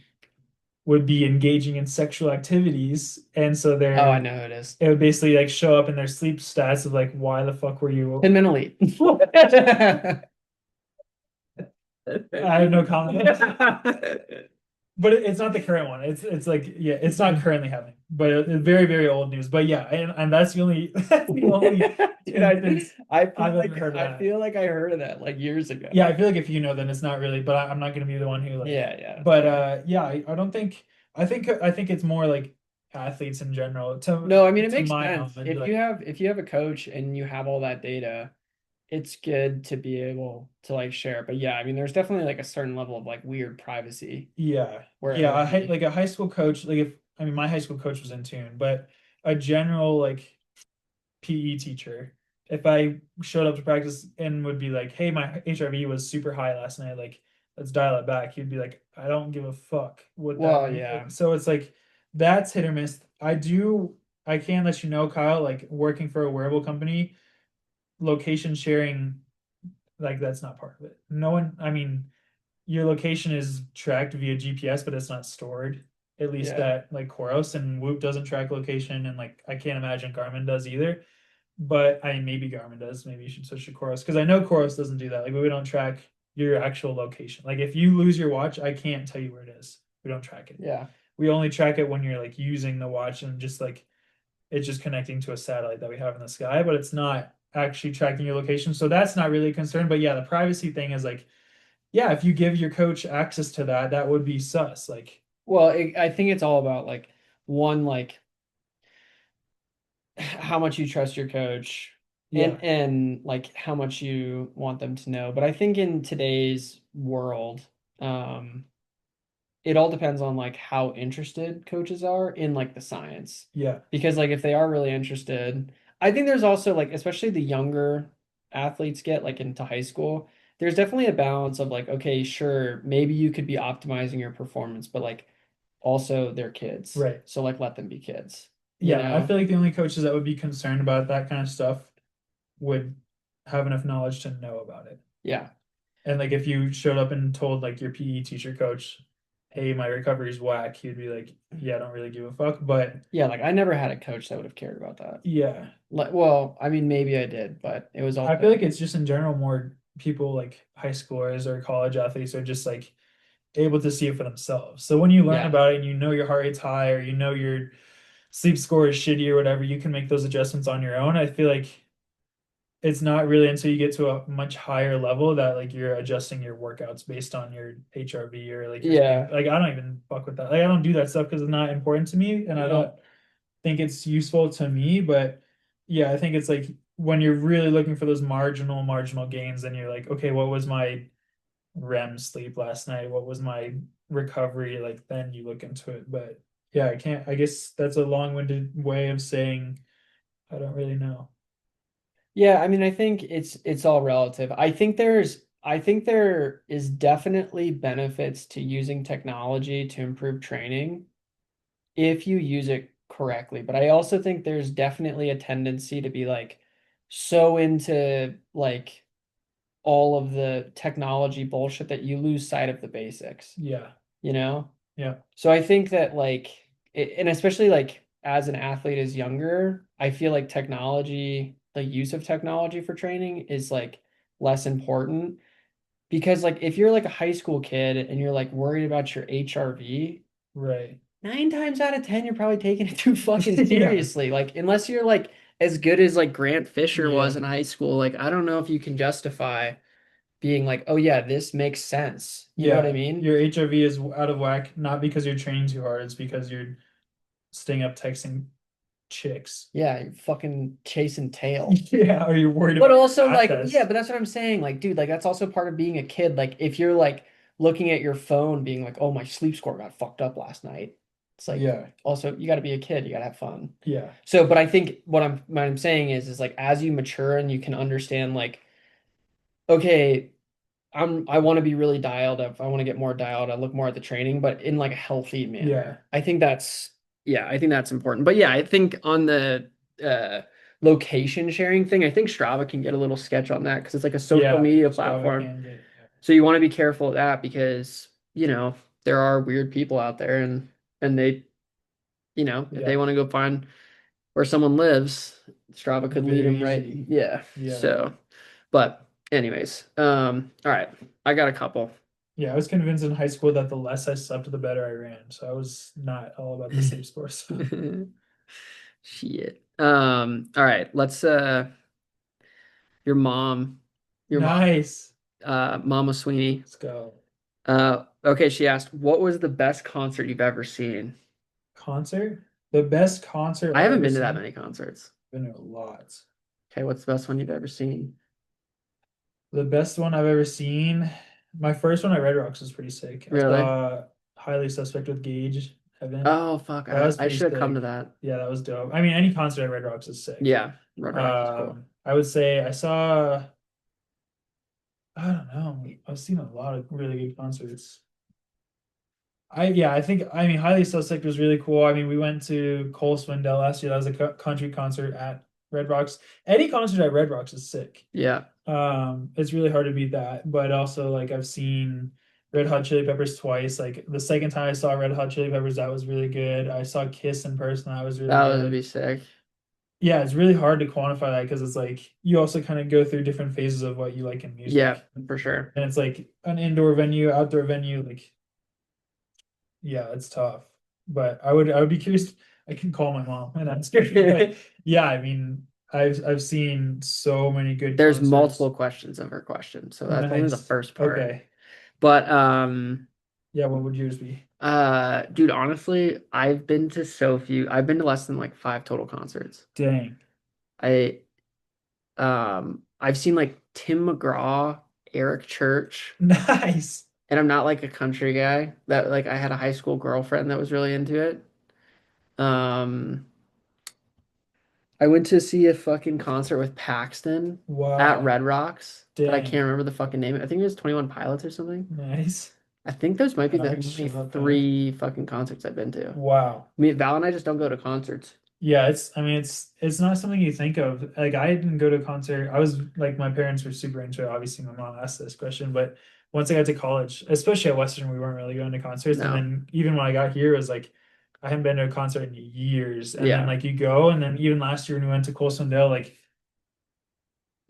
would be engaging in sexual activities. And so Oh, I know who it is. it would basically like show up in their sleep stats of like, why the fuck were you? 10 Elite. I have no comment. But it's not the current one. It's like, yeah, it's not currently happening, but it's very, very old news. But yeah, and that's the only that's the only Dude, instance I feel I've ever like heard of I that. feel like I heard of that like years Yeah, ago. I feel like if you know, then it's not really. But I'm not gonna be the one who like. Yeah, yeah, But fair. yeah, I don't think. I think it's more like athletes in general. No, I mean it To makes my sense. knowledge, like If you have a coach and you have all that data, it's good to be able to like share. But yeah, I mean there's definitely like a certain level of like weird privacy yeah, where it yeah. would be. Like a high school coach. Like if I mean my high school coach was in tune, but a general like PE teacher, if I showed up to practice and would be like, "Hey, my HRV was super high last night. Like, let's dial it back." He'd be like, "I don't give a fuck what that Well, means." yeah. So it's like that's hit or miss. I can let you know, Kyle, like working for a wearable company, location sharing, like that's not part of it. No one, I mean, your location is tracked via GPS, but it's not stored. At least Yeah. that like Koros and Whoop doesn't track location, and like I can't imagine Garmin does either. But I maybe Garmin does. Maybe you should switch to Koros because I know Koros doesn't do that. Like we don't track your actual location. Like if you lose your watch, I can't tell you where it is. We don't track it. Yeah. We only track it when you're like using the watch and just like it's just connecting to a satellite that we have in the sky, but it's not actually tracking your location. So that's not really a concern. But yeah, the privacy thing is like, yeah, if you give your coach access to that, that would be sus. Like, Well, I think it's all about like one like how much you trust your coach yeah, and like how much you want them to know. But I think in today's world, um, it all depends on like how interested coaches are in like the science. yeah, Because like if they are really interested, I think there's also like especially the younger athletes get like into high school, there's definitely a balance of like, okay, sure, maybe you could be optimizing your performance, but like also they're kids. right. So like let them be kids, you Yeah, I know? feel like the only coaches that would be concerned about that kind of stuff would have enough knowledge to know about it. Yeah. And like if you showed up and told like your PE teacher coach, "Hey, my recovery's whack," he'd be like, "Yeah, I don't really give a fuck." But Yeah, like I never had a coach that would have cared about that. yeah, Like, well, I mean, maybe I did, but it was I feel all, like it's just in general more people like high schoolers or college athletes are just like able to see it for themselves. So when you learn yeah, about it and you know your heart rate's high or you know your sleep score is shitty or whatever, you can make those adjustments on your own. I feel like it's not really until you get to a much higher level that like you're adjusting your workouts based on your HRV or like your sleep. yeah, Like I don't even fuck with that. Like I don't do that stuff because it's not important to me and I yeah, don't think it's useful to me. But yeah, I think it's like when you're really looking for those marginal gains, and you're like, okay, what was my REM sleep last night? What was my recovery? Like then you look into it. But yeah, I can't. I guess that's a long-winded way of saying I don't really know. yeah. I mean, I think it's all relative. I think there is definitely benefits to using technology to improve training if you use it correctly. But I also think there's definitely a tendency to be like so into like all of the technology bullshit that you lose sight of the basics, Yeah, you know? yeah, So I think that like and especially like as an athlete is younger, I feel like technology, the use of technology for training is like less important because like if you're like a high school kid and you're like worried about your HRV, right. 9 times out of 10 you're probably taking it too fucking Yeah, seriously. Like unless you're like as good as like Grant Fisher was yeah. in high school, like I don't know if you can justify being like, "Oh yeah, this makes sense." You know what I Yeah, mean? your HRV is out of whack, not because you're training too hard, it's because you're staying up texting chicks. Yeah, you're fucking chasing tail. Yeah, or you're worried But about your also math like, yeah, test. but that's what I'm saying. Like, dude, like that's also part of being a kid. Like if you're like looking at your phone being like, "Oh, my sleep score got fucked up last night." It's like Yeah, also you got to be a kid, you got to have fun. yeah, So, but I think what I'm saying is like as you mature and you can understand like okay, I want to be really dialed up. I want to get more dialed. I look more at the training, but in like a healthy manner. Yeah. I think that's yeah, I think that's important. But yeah, I think on the uh location sharing thing, I think Strava can get a little sketch on that because it's like a social Yeah, media Strava platform. can get. So you want to be careful of that because, there are weird people out there and they, if they Yeah, want to go find where someone lives, Strava could lead very them right. easily. Yeah. Yeah. So, but anyways, all right. I got a couple. Yeah, I was convinced in high school that the less I slept, the better I ran. So I was not all about the safe scores. Shit. All right. Let's your mom, your mom, Nice. Mama Sweeney. Let's go. Okay, she asked, what was the best concert you've ever seen? Concert? The best concert I I've haven't ever been to that seen. many concerts. Been to a lot. Okay, what's the best one you've ever seen? The best one I've ever seen. My first one at Red Rocks was pretty sick. I Really? saw Highly Suspect with Gage, Evan. Oh fuck, That was I pretty should have come to sick. that. Yeah, that was dope. I mean, any concert at Red Rocks is sick. Yeah, Red Rocks is cool. I would say I saw, I don't know. I've seen a lot of really good concerts. I mean Highly Suspect was really cool. I mean, we went to Cole Swindell last year. That was a country concert at Red Rocks. Any concert at Red Rocks is sick. Yeah. It's really hard to beat that. But also like I've seen Red Hot Chili Peppers twice. Like the second time I saw Red Hot Chili Peppers, that was really good. I saw Kiss in person, that was really That would be good. sick. Yeah, it's really hard to quantify that because it's like you also kind of go through different phases of what you like in music. Yeah, for sure. And it's like an indoor venue, outdoor venue, like yeah, it's tough. But I would be curious. I can call my mom and ask her. But yeah, I mean, I've seen so many good There's concerts. multiple questions of her question, so that's only the Nice. first part. Okay. But Yeah, what would yours be? dude, honestly, I've been to so few. I've been to less than like 5 total concerts. Dang. I I've seen like Tim McGraw, Eric Church, Nice. and I'm not like a country guy. That like I had a high school girlfriend that was really into it. Um I went to see a fucking concert with Paxton at Wow. Red Rocks, but I Dang. can't remember the fucking name. I think it was 21 Pilots or something. Nice. I think those might be the I only should love that. 3 fucking concerts I've been to. Wow. I mean, Val and I just don't go to concerts. Yeah, I mean it's not something you think of. Like I didn't go to a concert. I was like my parents were super into it. Obviously my mom asked this question, but once I got to college, especially at Western, we weren't really going to concerts. And No. then even when I got here, it was like I hadn't been to a concert in years. And then Yeah. like you go, and then even last year when we went to Cole Swindell, like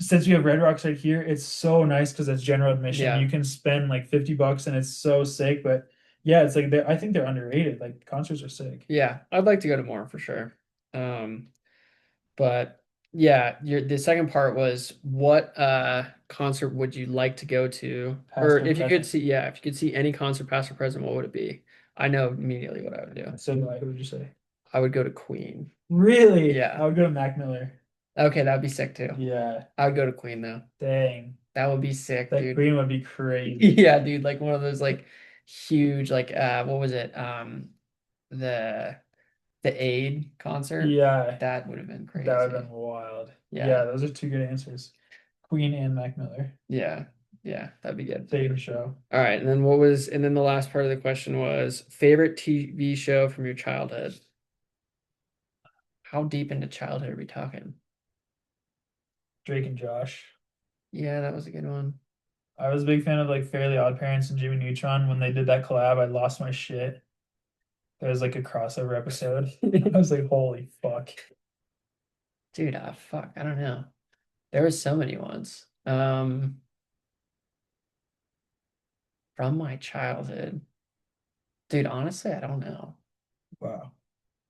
since we have Red Rocks right here, it's so nice because it's general admission. Yeah. You can spend like $50 and it's so sick. But yeah, it's like I think they're underrated. Like concerts are sick. Yeah. I'd like to go to more for sure. But yeah, the second part was what concert would you like to go to? Past Or or if you could present. see, yeah, if you could see any concert past or present, what would it be? I know immediately what I would do. So like, who would you say? I would go to Queen. Really? Yeah. I would go to Mac Miller. Okay, that'd be sick too. Yeah. I would go to Queen though. Dang. That would be sick, That dude. Queen would be crazy. Yeah, dude, like one of those like huge like what was it? The the Aid concert. Yeah. That would have been That crazy. would have been wild. Yeah. Yeah, those are two good answers. Queen and Mac Miller. Yeah. Yeah, that'd be good. Same show. All right, and then the last part of the question was favorite TV show from your childhood. How deep into childhood are we talking? Drake and Josh. Yeah, that was a good one. I was a big fan of like Fairly Odd Parents and Jimmy Neutron. When they did that collab, I lost my shit. There was like a crossover episode. I was like, holy fuck. Dude, fuck, I don't know. There was so many ones. From my childhood. Dude, honestly, I don't know. Wow.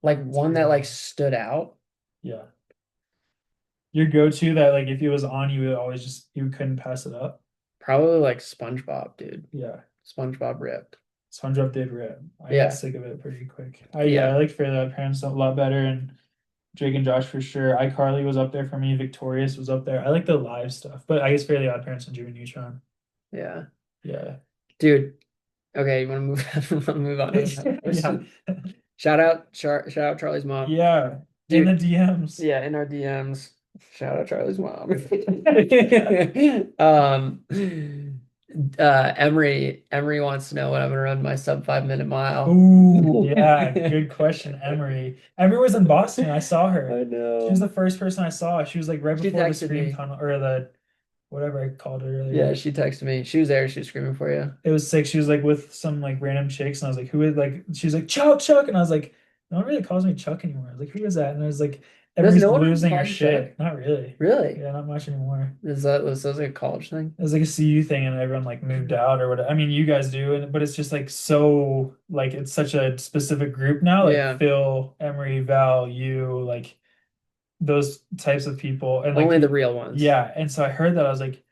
Like one that like stood out. Yeah. Your go-to that like if it was on, you couldn't pass it up. Probably like SpongeBob, dude. Yeah. SpongeBob ripped. SpongeBob did rip. I Yeah. got sick of it pretty quick. I Yeah. like Fairly Odd Parents a lot better, and Drake and Josh for sure. iCarly was up there for me. Victorious was up there. I like the live stuff, but I guess Fairly Odd Parents and Jimmy Neutron. Yeah. Yeah. Dude. Okay, you want to move on to the next Yeah. question? Shout out Charlie's mom. Yeah. Dude. In the DMs. Yeah, in our DMs. Shout out Charlie's mom. Emery wants to know when I'm gonna run my sub 5 minute mile. Ooh, yeah, good question, Emery. Emery was in Boston. I saw I her. She was know. the first person I saw. She was like right She before the texted scream me. tunnel or the whatever I called it Yeah, earlier. she texted me. She was there. She was screaming for you. It was sick. She was like with some like random chicks, and I was like, "Who is like?" She's like, "Chuck, Chuck," and I was like, "No one really calls me Chuck anymore." I was like, "Who is that?" And I was like, Does "Emery's no one losing call her you Chuck? shit." Not really. Really? Yeah, not much anymore. Was like a college thing? It was like a CU thing, and everyone like moved out or whatever. I mean, you guys do, and but it's just like so like it's such a specific group now. Like Yeah. Phil, Emery, Val, you, like those types of people, and like Only the real ones. yeah. And so I heard that I was like,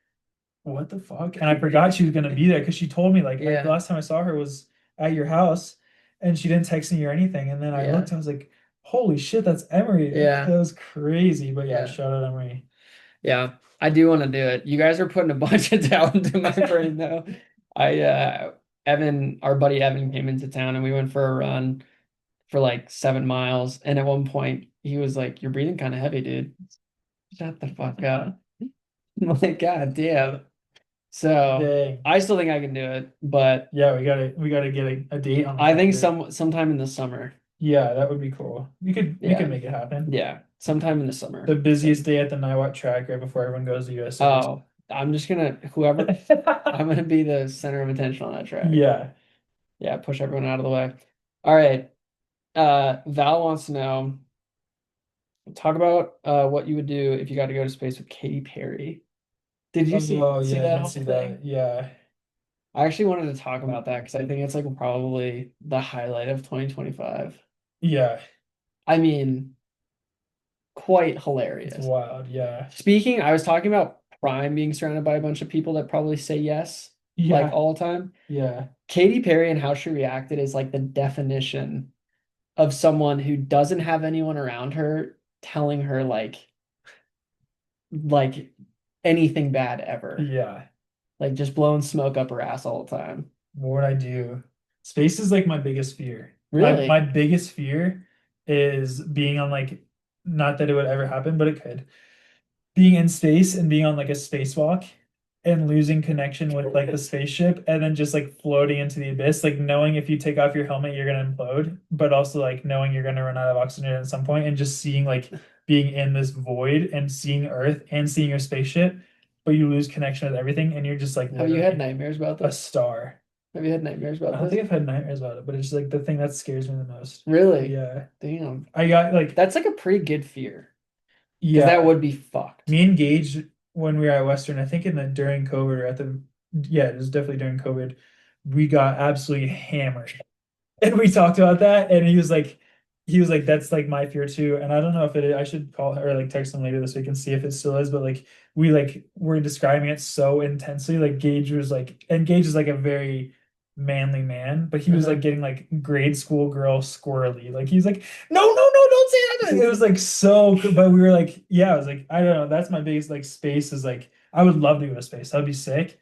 what the fuck? And I forgot she was gonna be there because she told me like the Yeah. last time I saw her was at your house, and she didn't text me or anything. And then I Yeah. looked, I was like, holy shit, that's Emery. It Yeah. was crazy. But yeah, Yeah. shout out Emery. Yeah. I do want to do it. You guys are putting a bunch of talent in my brain though. I Evan, our buddy Evan came into town and we went for a run for like 7 miles. And at one point he was like, "You're breathing kind of heavy, dude. Shut the fuck up." I'm like, God damn. So Dang. I still think I can do it, but Yeah, we gotta get a date on the I think calendar. sometime in the summer. Yeah, that would be cool. We could Yeah. make it happen. Yeah. Sometime in the summer. The So, busiest day at the Niwot track right before everyone goes to USA. oh, I'm just gonna whoever I'm gonna be the center of attention on that track. Yeah. Yeah, push everyone out of the way. All right. Val wants to know, talk about what you would do if you got to go to space with Katy Perry. Did you Oh see yeah, I that did whole see thing? that. Yeah. I actually wanted to talk about that because I think it's like probably the highlight of 2025. Yeah. I mean, quite It's hilarious. wild. Yeah. Speaking, I was talking about Prime being surrounded by a bunch of people that probably say yes, like Yeah. all the time. Yeah. Katy Perry and how she reacted is like the definition of someone who doesn't have anyone around her telling her like anything bad ever. Yeah. Like just blowing smoke up her ass all the time. What would I do? Space is like my biggest fear. My Really? biggest fear is being on like, not that it would ever happen, but it could. Being in space and being on like a spacewalk and losing connection with like the spaceship and then just like floating into the abyss, like knowing if you take off your helmet you're gonna implode, but also like knowing you're gonna run out of oxygen at some point and just seeing like being in this void and seeing Earth and seeing your spaceship, but you lose connection with everything and you're just like Have you had literally nightmares about a this? star. Have you had nightmares I about don't this? think I've had nightmares about it, but it's like the thing that scares me the most. Really? Yeah. Damn. I got like, That's like a pretty good fear because that yeah, would be fucked. me and Gage when we were at Western, I think in the during COVID or at the yeah, it was definitely during COVID, we got absolutely hammered. And we talked about that, and he was like, that's like my fear too. And I don't know if it is, I should call or like text him later this week and see if it still is, but like we like were describing it so intensely. Like Gage was like, and Gage is like a very manly man, but he was like Uh-huh. getting like grade school girl squirrely. Like he's like, no, no, no, don't say that. It was like so good. But we were like, yeah, I was like, I don't know. That's my biggest like space is like, I would love to go to space. That'd be sick.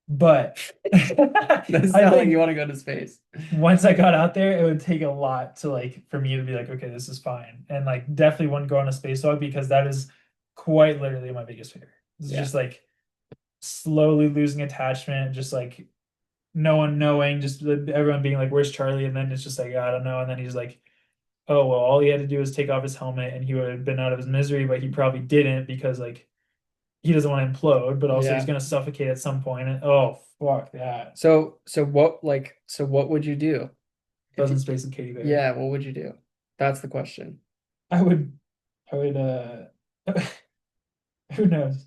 But Doesn't I sound like you think want to go to space. once I got out there, it would take a lot to like for me to be like, okay, this is fine. And like definitely wouldn't go on a spacewalk because that is quite literally my biggest fear. It's Yeah. just like slowly losing attachment, just like no one knowing, just everyone being like, where's Charlie? And then it's just like, I don't know. And then he's like, oh, well, all he had to do was take off his helmet and he would have been out of his misery, but he probably didn't because like he doesn't want to implode, but also he's Yeah. gonna suffocate at some point. And oh fuck that. So what would you do? If Doesn't you, space with Katy Perry. yeah, what would you do? That's the question. I would I would who knows?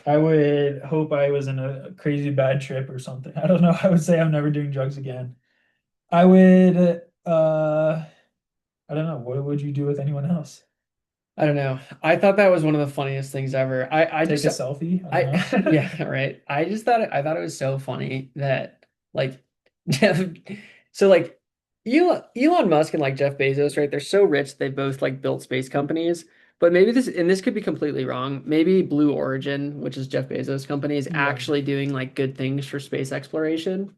I would hope I was in a crazy bad trip or something. I don't know. I would say I'm never doing drugs again. I would I don't know. What would you do with anyone else? I don't know. I thought that was one of the funniest things ever. I Take just a selfie? I I don't know. yeah, right. I thought it was so funny that like Jeff so like Elon Musk and like Jeff Bezos, right? They're so rich they both like built space companies. But maybe this could be completely wrong. Maybe Blue Origin, which is Jeff Bezos' company, is Yeah. actually doing like good things for space exploration.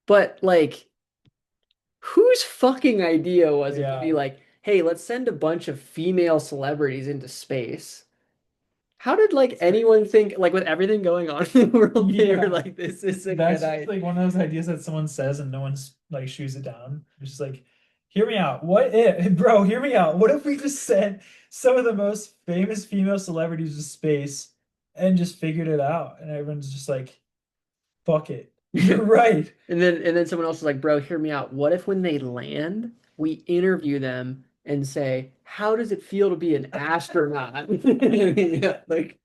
But like whose fucking idea was it to be Yeah. like, hey, let's send a bunch of female celebrities into space? How did like anyone think like with everything going on in the world, they were Yeah. like, this is a That's good just idea. like one of those ideas that someone says and no one's like shoots it down. It's just like, hear me out. What if, bro, hear me out. What if we just sent some of the most famous female celebrities to space and just figured it out? And everyone's just like, fuck it. You're right. And then someone else is like, bro, hear me out. What if when they land, we interview them and say, how does it feel to be an astronaut? Yeah, like,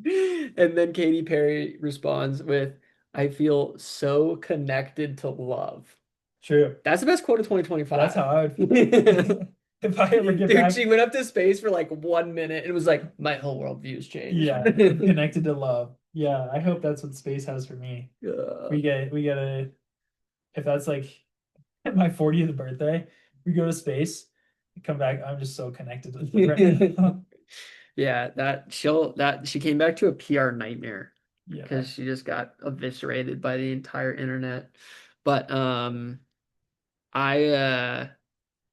and then Katy Perry responds with, I feel so connected to love. True. That's the best quote of That's 2025. how I would feel. If I ever get Dude, back, she went up to space for like 1 minute and was like, my whole worldview's changed. yeah, connected to love. Yeah, I hope that's what space has for me. Uh, We gotta, if that's like my 40th birthday, we go to space, come back. I'm just so connected with it right now. yeah, that she came back to a PR nightmare Yeah. because she just got eviscerated by the entire internet. But I uh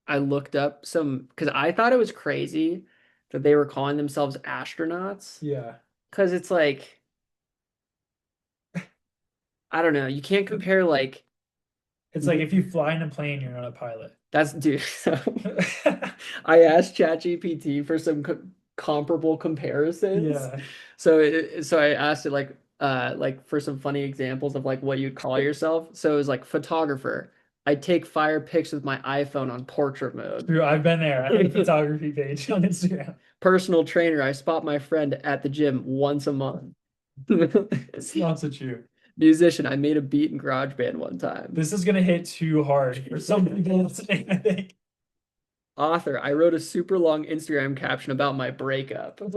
I looked up some because I thought it was crazy that they were calling themselves astronauts Yeah. because it's like I don't know, you can't compare like It's like if you fly in a plane, you're not a pilot. that's dude. So I asked ChatGPT for some comparable comparisons. Yeah. So I asked it like for some funny examples of like what you'd call yourself. So it was like photographer. I take fire pics with my iPhone on portrait mode. True, I've been there. I have a photography page on Instagram. Personal trainer. I spot my friend at the gym once a month. It's not so true. Musician. I made a beat in GarageBand one time. This is gonna hit too hard for some people listening, I think. Author. I wrote a super long Instagram caption about my breakup. All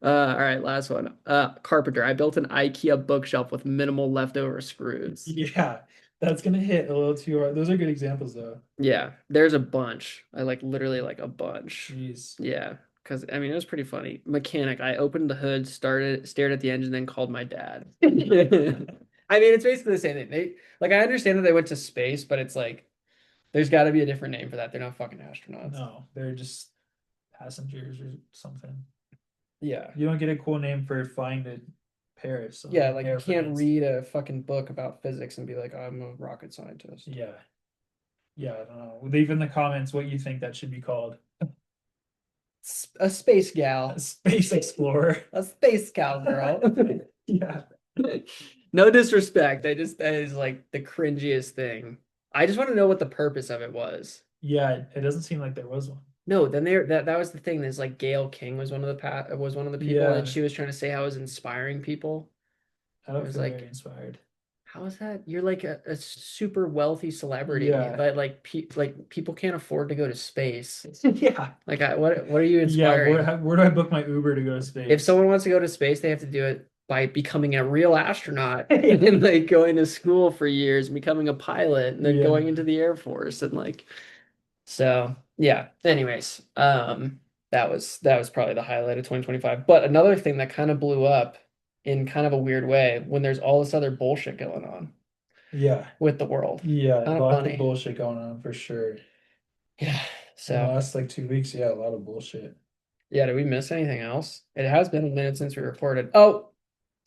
right, last one. Carpenter. I built an IKEA bookshelf with minimal leftover screws. Yeah, that's gonna hit a little too hard. Those are good examples though. Yeah, there's a bunch. I like literally like a bunch. Jeez. Yeah, because I mean it was pretty funny. Mechanic. I opened the hood, stared at the engine, then called my dad. I mean, it's basically the same thing. They like I understand that they went to space, but it's like there's got to be a different name for that. They're not fucking astronauts. No, they're just passengers or something. Yeah. You don't get a cool name for flying to Paris on Yeah, like you Air can't France. read a fucking book about physics and be like, I'm a rocket scientist. Yeah. Yeah, I don't know. Leave in the comments what you think that should be called. A space gal. A space explorer. A space cowgirl. Yeah. No disrespect. That is like the cringiest thing. I just want to know what the purpose of it was. Yeah, it doesn't seem like there was one. No, then that was the thing. Is like Gail King was one of the people, Yeah. and she was trying to say how it was inspiring people. I It don't was feel like, very inspired. how is that? You're like a super wealthy celebrity, Yeah. but like people can't afford to go to space. Yeah. Like, what are you Yeah, inspiring? where do I book my Uber to go to space? If someone wants to go to space, they have to do it by becoming a real astronaut and like going to school for years, and becoming a pilot, and then Yeah. going into the Air Force and like so yeah. Anyways, that was probably the highlight of 2025. But another thing that kind of blew up in kind of a weird way when there's all this other bullshit going on Yeah. with the world. Yeah, Kind of lots of funny. bullshit going on for sure. Yeah. In the So last like 2 weeks, yeah, a lot of bullshit. yeah, did we miss anything else? It has been a minute since we recorded. Oh,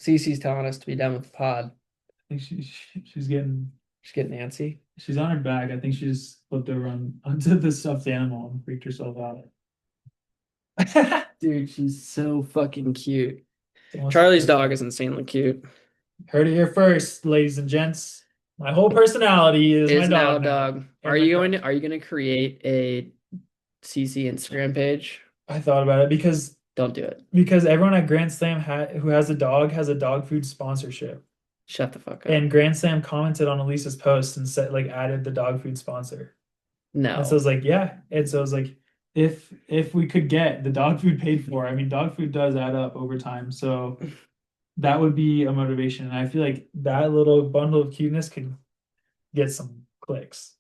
Cece's telling us to be done with the pod. I think she's getting She's getting antsy. she's on her back. I think she just flipped over onto the stuffed animal and freaked herself out. Dude, she's so fucking cute. Almost Charlie's dog is insanely cute. heard it here first, ladies and gents. My whole personality is my Now dog now. dog. And Are my you crush. going to create a CC Instagram page? I thought about it because Don't do it. everyone at Grand Slam who has a dog food sponsorship. Shut the fuck up. And Grand Slam commented on Elisa's post and said like added the dog food sponsor. No. And so I was like, yeah. And so I was like, if we could get the dog food paid for, I mean, dog food does add up over time. So that would be a motivation. And I feel like that little bundle of cuteness could get some clicks.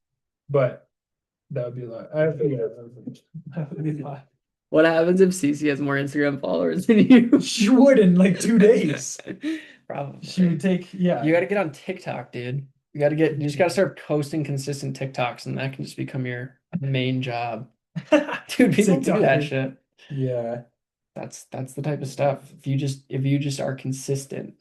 But that would be a lot. I figure that would be a lot. What happens if CC has more Instagram followers than you? She would in like 2 days. Probably. She would take, yeah. You got to get on TikTok, dude. You just got to start posting consistent TikToks, and that can just become your main job. Dude, people do that shit. Yeah. That's the type of stuff. If you just are consistent.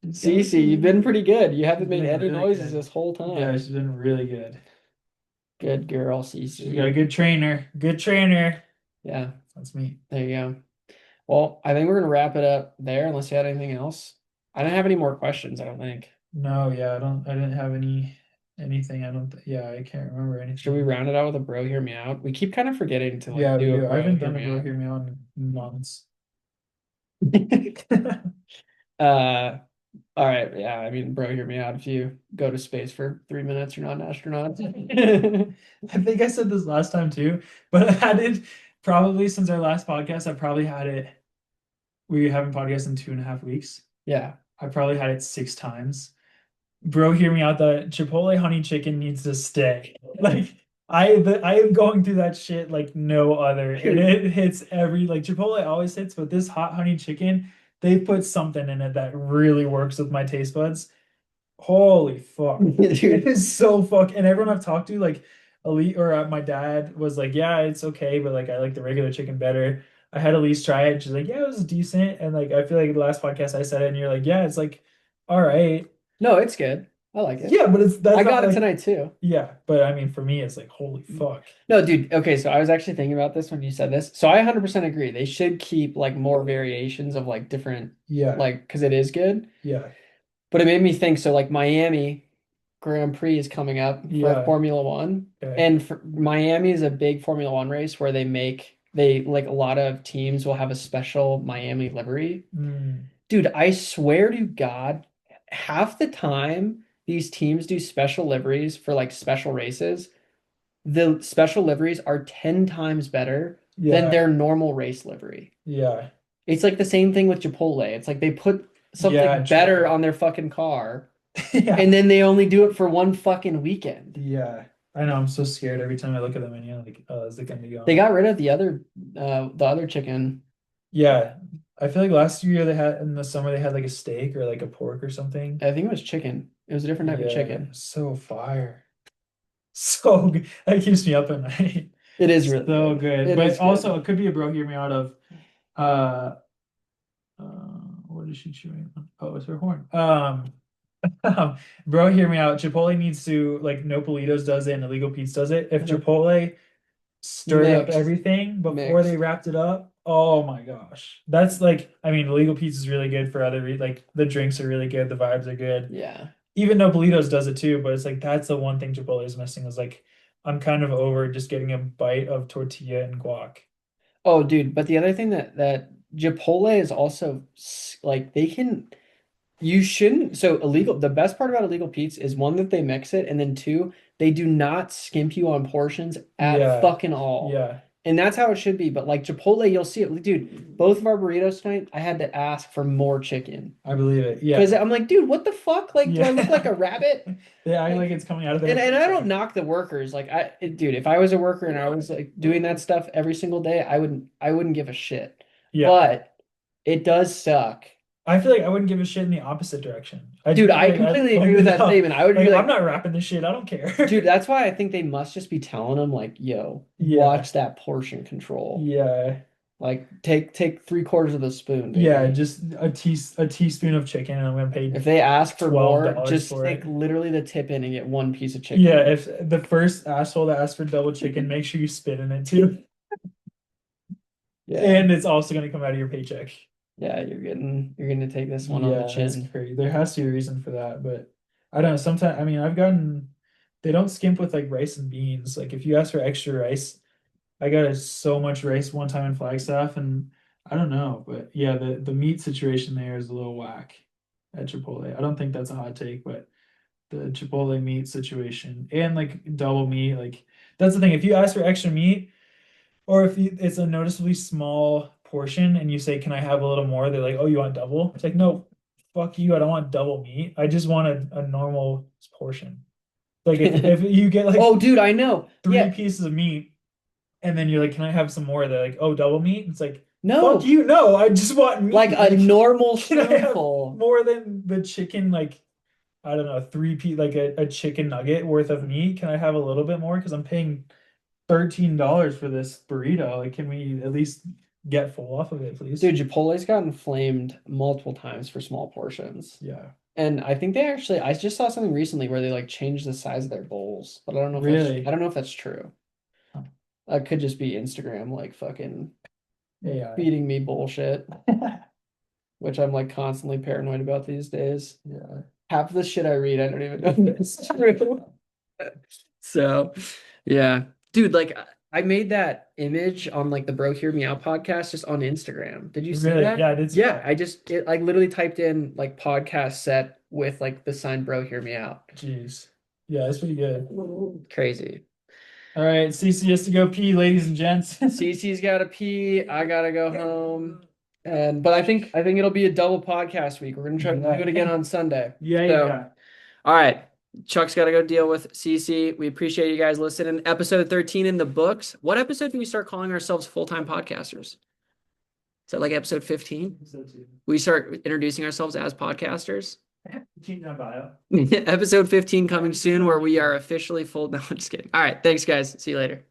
Cece, you've been pretty good. You haven't She's made been any really noises good. this whole Yeah, time. she's been really good. Good girl, She's got a Cece. good trainer. Good trainer. Yeah, That's me. there you go. Well, I think we're gonna wrap it up there unless you had anything else. I don't have any more questions, I don't think. No, yeah, I didn't have anything. I don't, yeah, I can't remember Should we anything. round it out with a bro hear me out? We keep kind of forgetting to like Yeah, we do a do. I bro haven't hear done a me bro out. hear me out in months. Uh, all right, yeah. I mean, bro, hear me out. If you go to space for 3 minutes, you're not an astronaut. I think I said this last time too, but I had it probably since our last podcast. I probably had it. We haven't podcast in 2.5 weeks. Yeah. I probably had it 6 times. Bro, hear me out. The Chipotle honey chicken needs to stay. Like I am going through that shit like no other, and it hits every like Chipotle always hits, but this hot honey chicken, they put something in it that really works with my taste buds. Holy fuck. It Dude. is so fuck. And everyone I've talked to, like Elite or my dad was like, yeah, it's okay, but like I like the regular chicken better. I had Elise try it. She's like, yeah, it was decent. And like I feel like the last podcast I said it, and you're like, yeah, it's like, all right. No, it's good. I like it. Yeah, but that's I not got it like, tonight too. yeah, but I mean for me it's like holy fuck. No, dude. Okay, so I was actually thinking about this when you said this. So I 100% agree. They should keep like more variations of like different, Yeah, like, because it is good. yeah, But it made me think. So like Miami Grand Prix is coming up for yeah. Formula One, Okay. and for, Miami is a big Formula One race where they like a lot of teams will have a special Miami livery. Mm, Dude, I swear to God, half the time these teams do special liveries for like special races, the special liveries are 10 times better than yeah, their normal race livery. yeah, It's like the same thing with Chipotle. It's like they put yeah, something better true. on their fucking car Yeah. and then they only do it for one fucking weekend. Yeah. I know, I'm so scared every time I look at the menu, like, is it gonna be They gone? got rid of the other chicken. Yeah. I feel like last year they had in the summer they had like a steak or like a pork or something. I think it was chicken. It was a different type of Yeah, chicken. so fire. So good. That keeps me up at night. It is really So good. good. It But is also good. it could be a bro hear me out of uh uh what is she chewing on? Oh, it's her horn. Bro, hear me out. Chipotle needs to like Nopalitos does it and Illegal Pete's does it. If Uh-huh. Chipotle stirred up Mixed. everything before they Mixed. wrapped it up, oh my gosh. That's like, I mean, Illegal Pete's is really good for other re like the drinks are really good, the vibes are good. Yeah. Even Nopalitos does it too, but it's like that's the one thing Chipotle is missing is like I'm kind of over just getting a bite of tortilla and guac. Oh, dude, but the other thing that Chipotle is also like they can you shouldn't so illegal the best part about illegal Pete's is one that they mix it and then two, they do not skimp you on portions at Yeah. fucking all. Yeah. And that's how it should be. But like Chipotle, you'll see it. Dude, both of our burritos tonight, I had to ask for more chicken. I believe it. Because Yeah. I'm like, dude, what the fuck? Like, do I look like a Yeah. rabbit? They act Like, like it's coming out of there. and I don't knock the workers. Like dude, if I was a worker and I was like doing that stuff every single day, I wouldn't give a shit. Yeah. But it does suck. I feel like I wouldn't give a shit in the opposite direction. Dude, feel I like completely like, agree with that no, statement. I would like, be I'm like, not wrapping this shit. I don't care. dude, that's why I think they must just be telling them like, yo, Yeah. watch that portion control. Yeah. Like take 3/4 of the spoon, Yeah. baby. Just a teaspoon of chicken, and I'm gonna pay If they ask for more, $12 just for stick it. literally the tip in and get one piece of chicken. Yeah. If the first asshole that asks for double chicken, make sure you spit in it too. Yeah. And it's also gonna come out of your paycheck. Yeah, you're gonna take this one on the Yeah, that's chin. crazy. There has to be a reason for that, but I don't know. Sometimes, I mean, they don't skimp with like rice and beans. Like if you ask for extra rice, I got so much rice one time in Flagstaff, and I don't know, but yeah, the meat situation there is a little whack at Chipotle. I don't think that's a hot take, but the Chipotle meat situation and like double meat, like that's the thing. If you ask for extra meat, or if it's a noticeably small portion and you say, "Can I have a little more?" They're like, "Oh, you want double?" It's like, no, fuck you. I don't want double meat. I just want a normal portion. Like if you get like Oh, dude, I know. three Yeah. pieces of meat and then you're like, "Can I have some more?" They're like, "Oh, double meat." It's like, No. fuck you. No, I just want meat. Like a normal can I have spoonful. more than the chicken? Like I don't know, three piece like a chicken nugget worth of meat. Can I have a little bit more? Because I'm paying $13 for this burrito. Like, can we at least get full off of it, please? Dude, Chipotle's gotten flamed multiple times for small portions. Yeah. And I think they actually, I just saw something recently where they like changed the size of their bowls, but I don't know if Really? I don't know if that's true. Huh. It could just be Instagram like fucking Yeah. feeding me bullshit, which I'm like constantly paranoid about these days. Yeah. Half of the shit I read, I don't even know if it's true. So, yeah. Dude, like I made that image on like the Bro Hear Me Out podcast just on Instagram. Did you see Really? that? Yeah, I did see Yeah, that. I literally typed in like podcast set with like the sign Bro Hear Me Out. Jeez. Yeah, that's pretty good. Crazy. All right, CC has to go pee, ladies and gents. Cece's gotta pee. I gotta go home. But I think it'll be a double podcast week. We're gonna try to do it again on Sunday. Yeah. All right. Chuck's got to go deal with Cece. We appreciate you guys listening. Episode 13 in the books. What episode do we start calling ourselves full-time podcasters? Is that like episode 15? We start introducing ourselves as podcasters. Episode 15 coming soon where we are officially full. No, I'm just kidding. All right. Thanks, guys. See you later.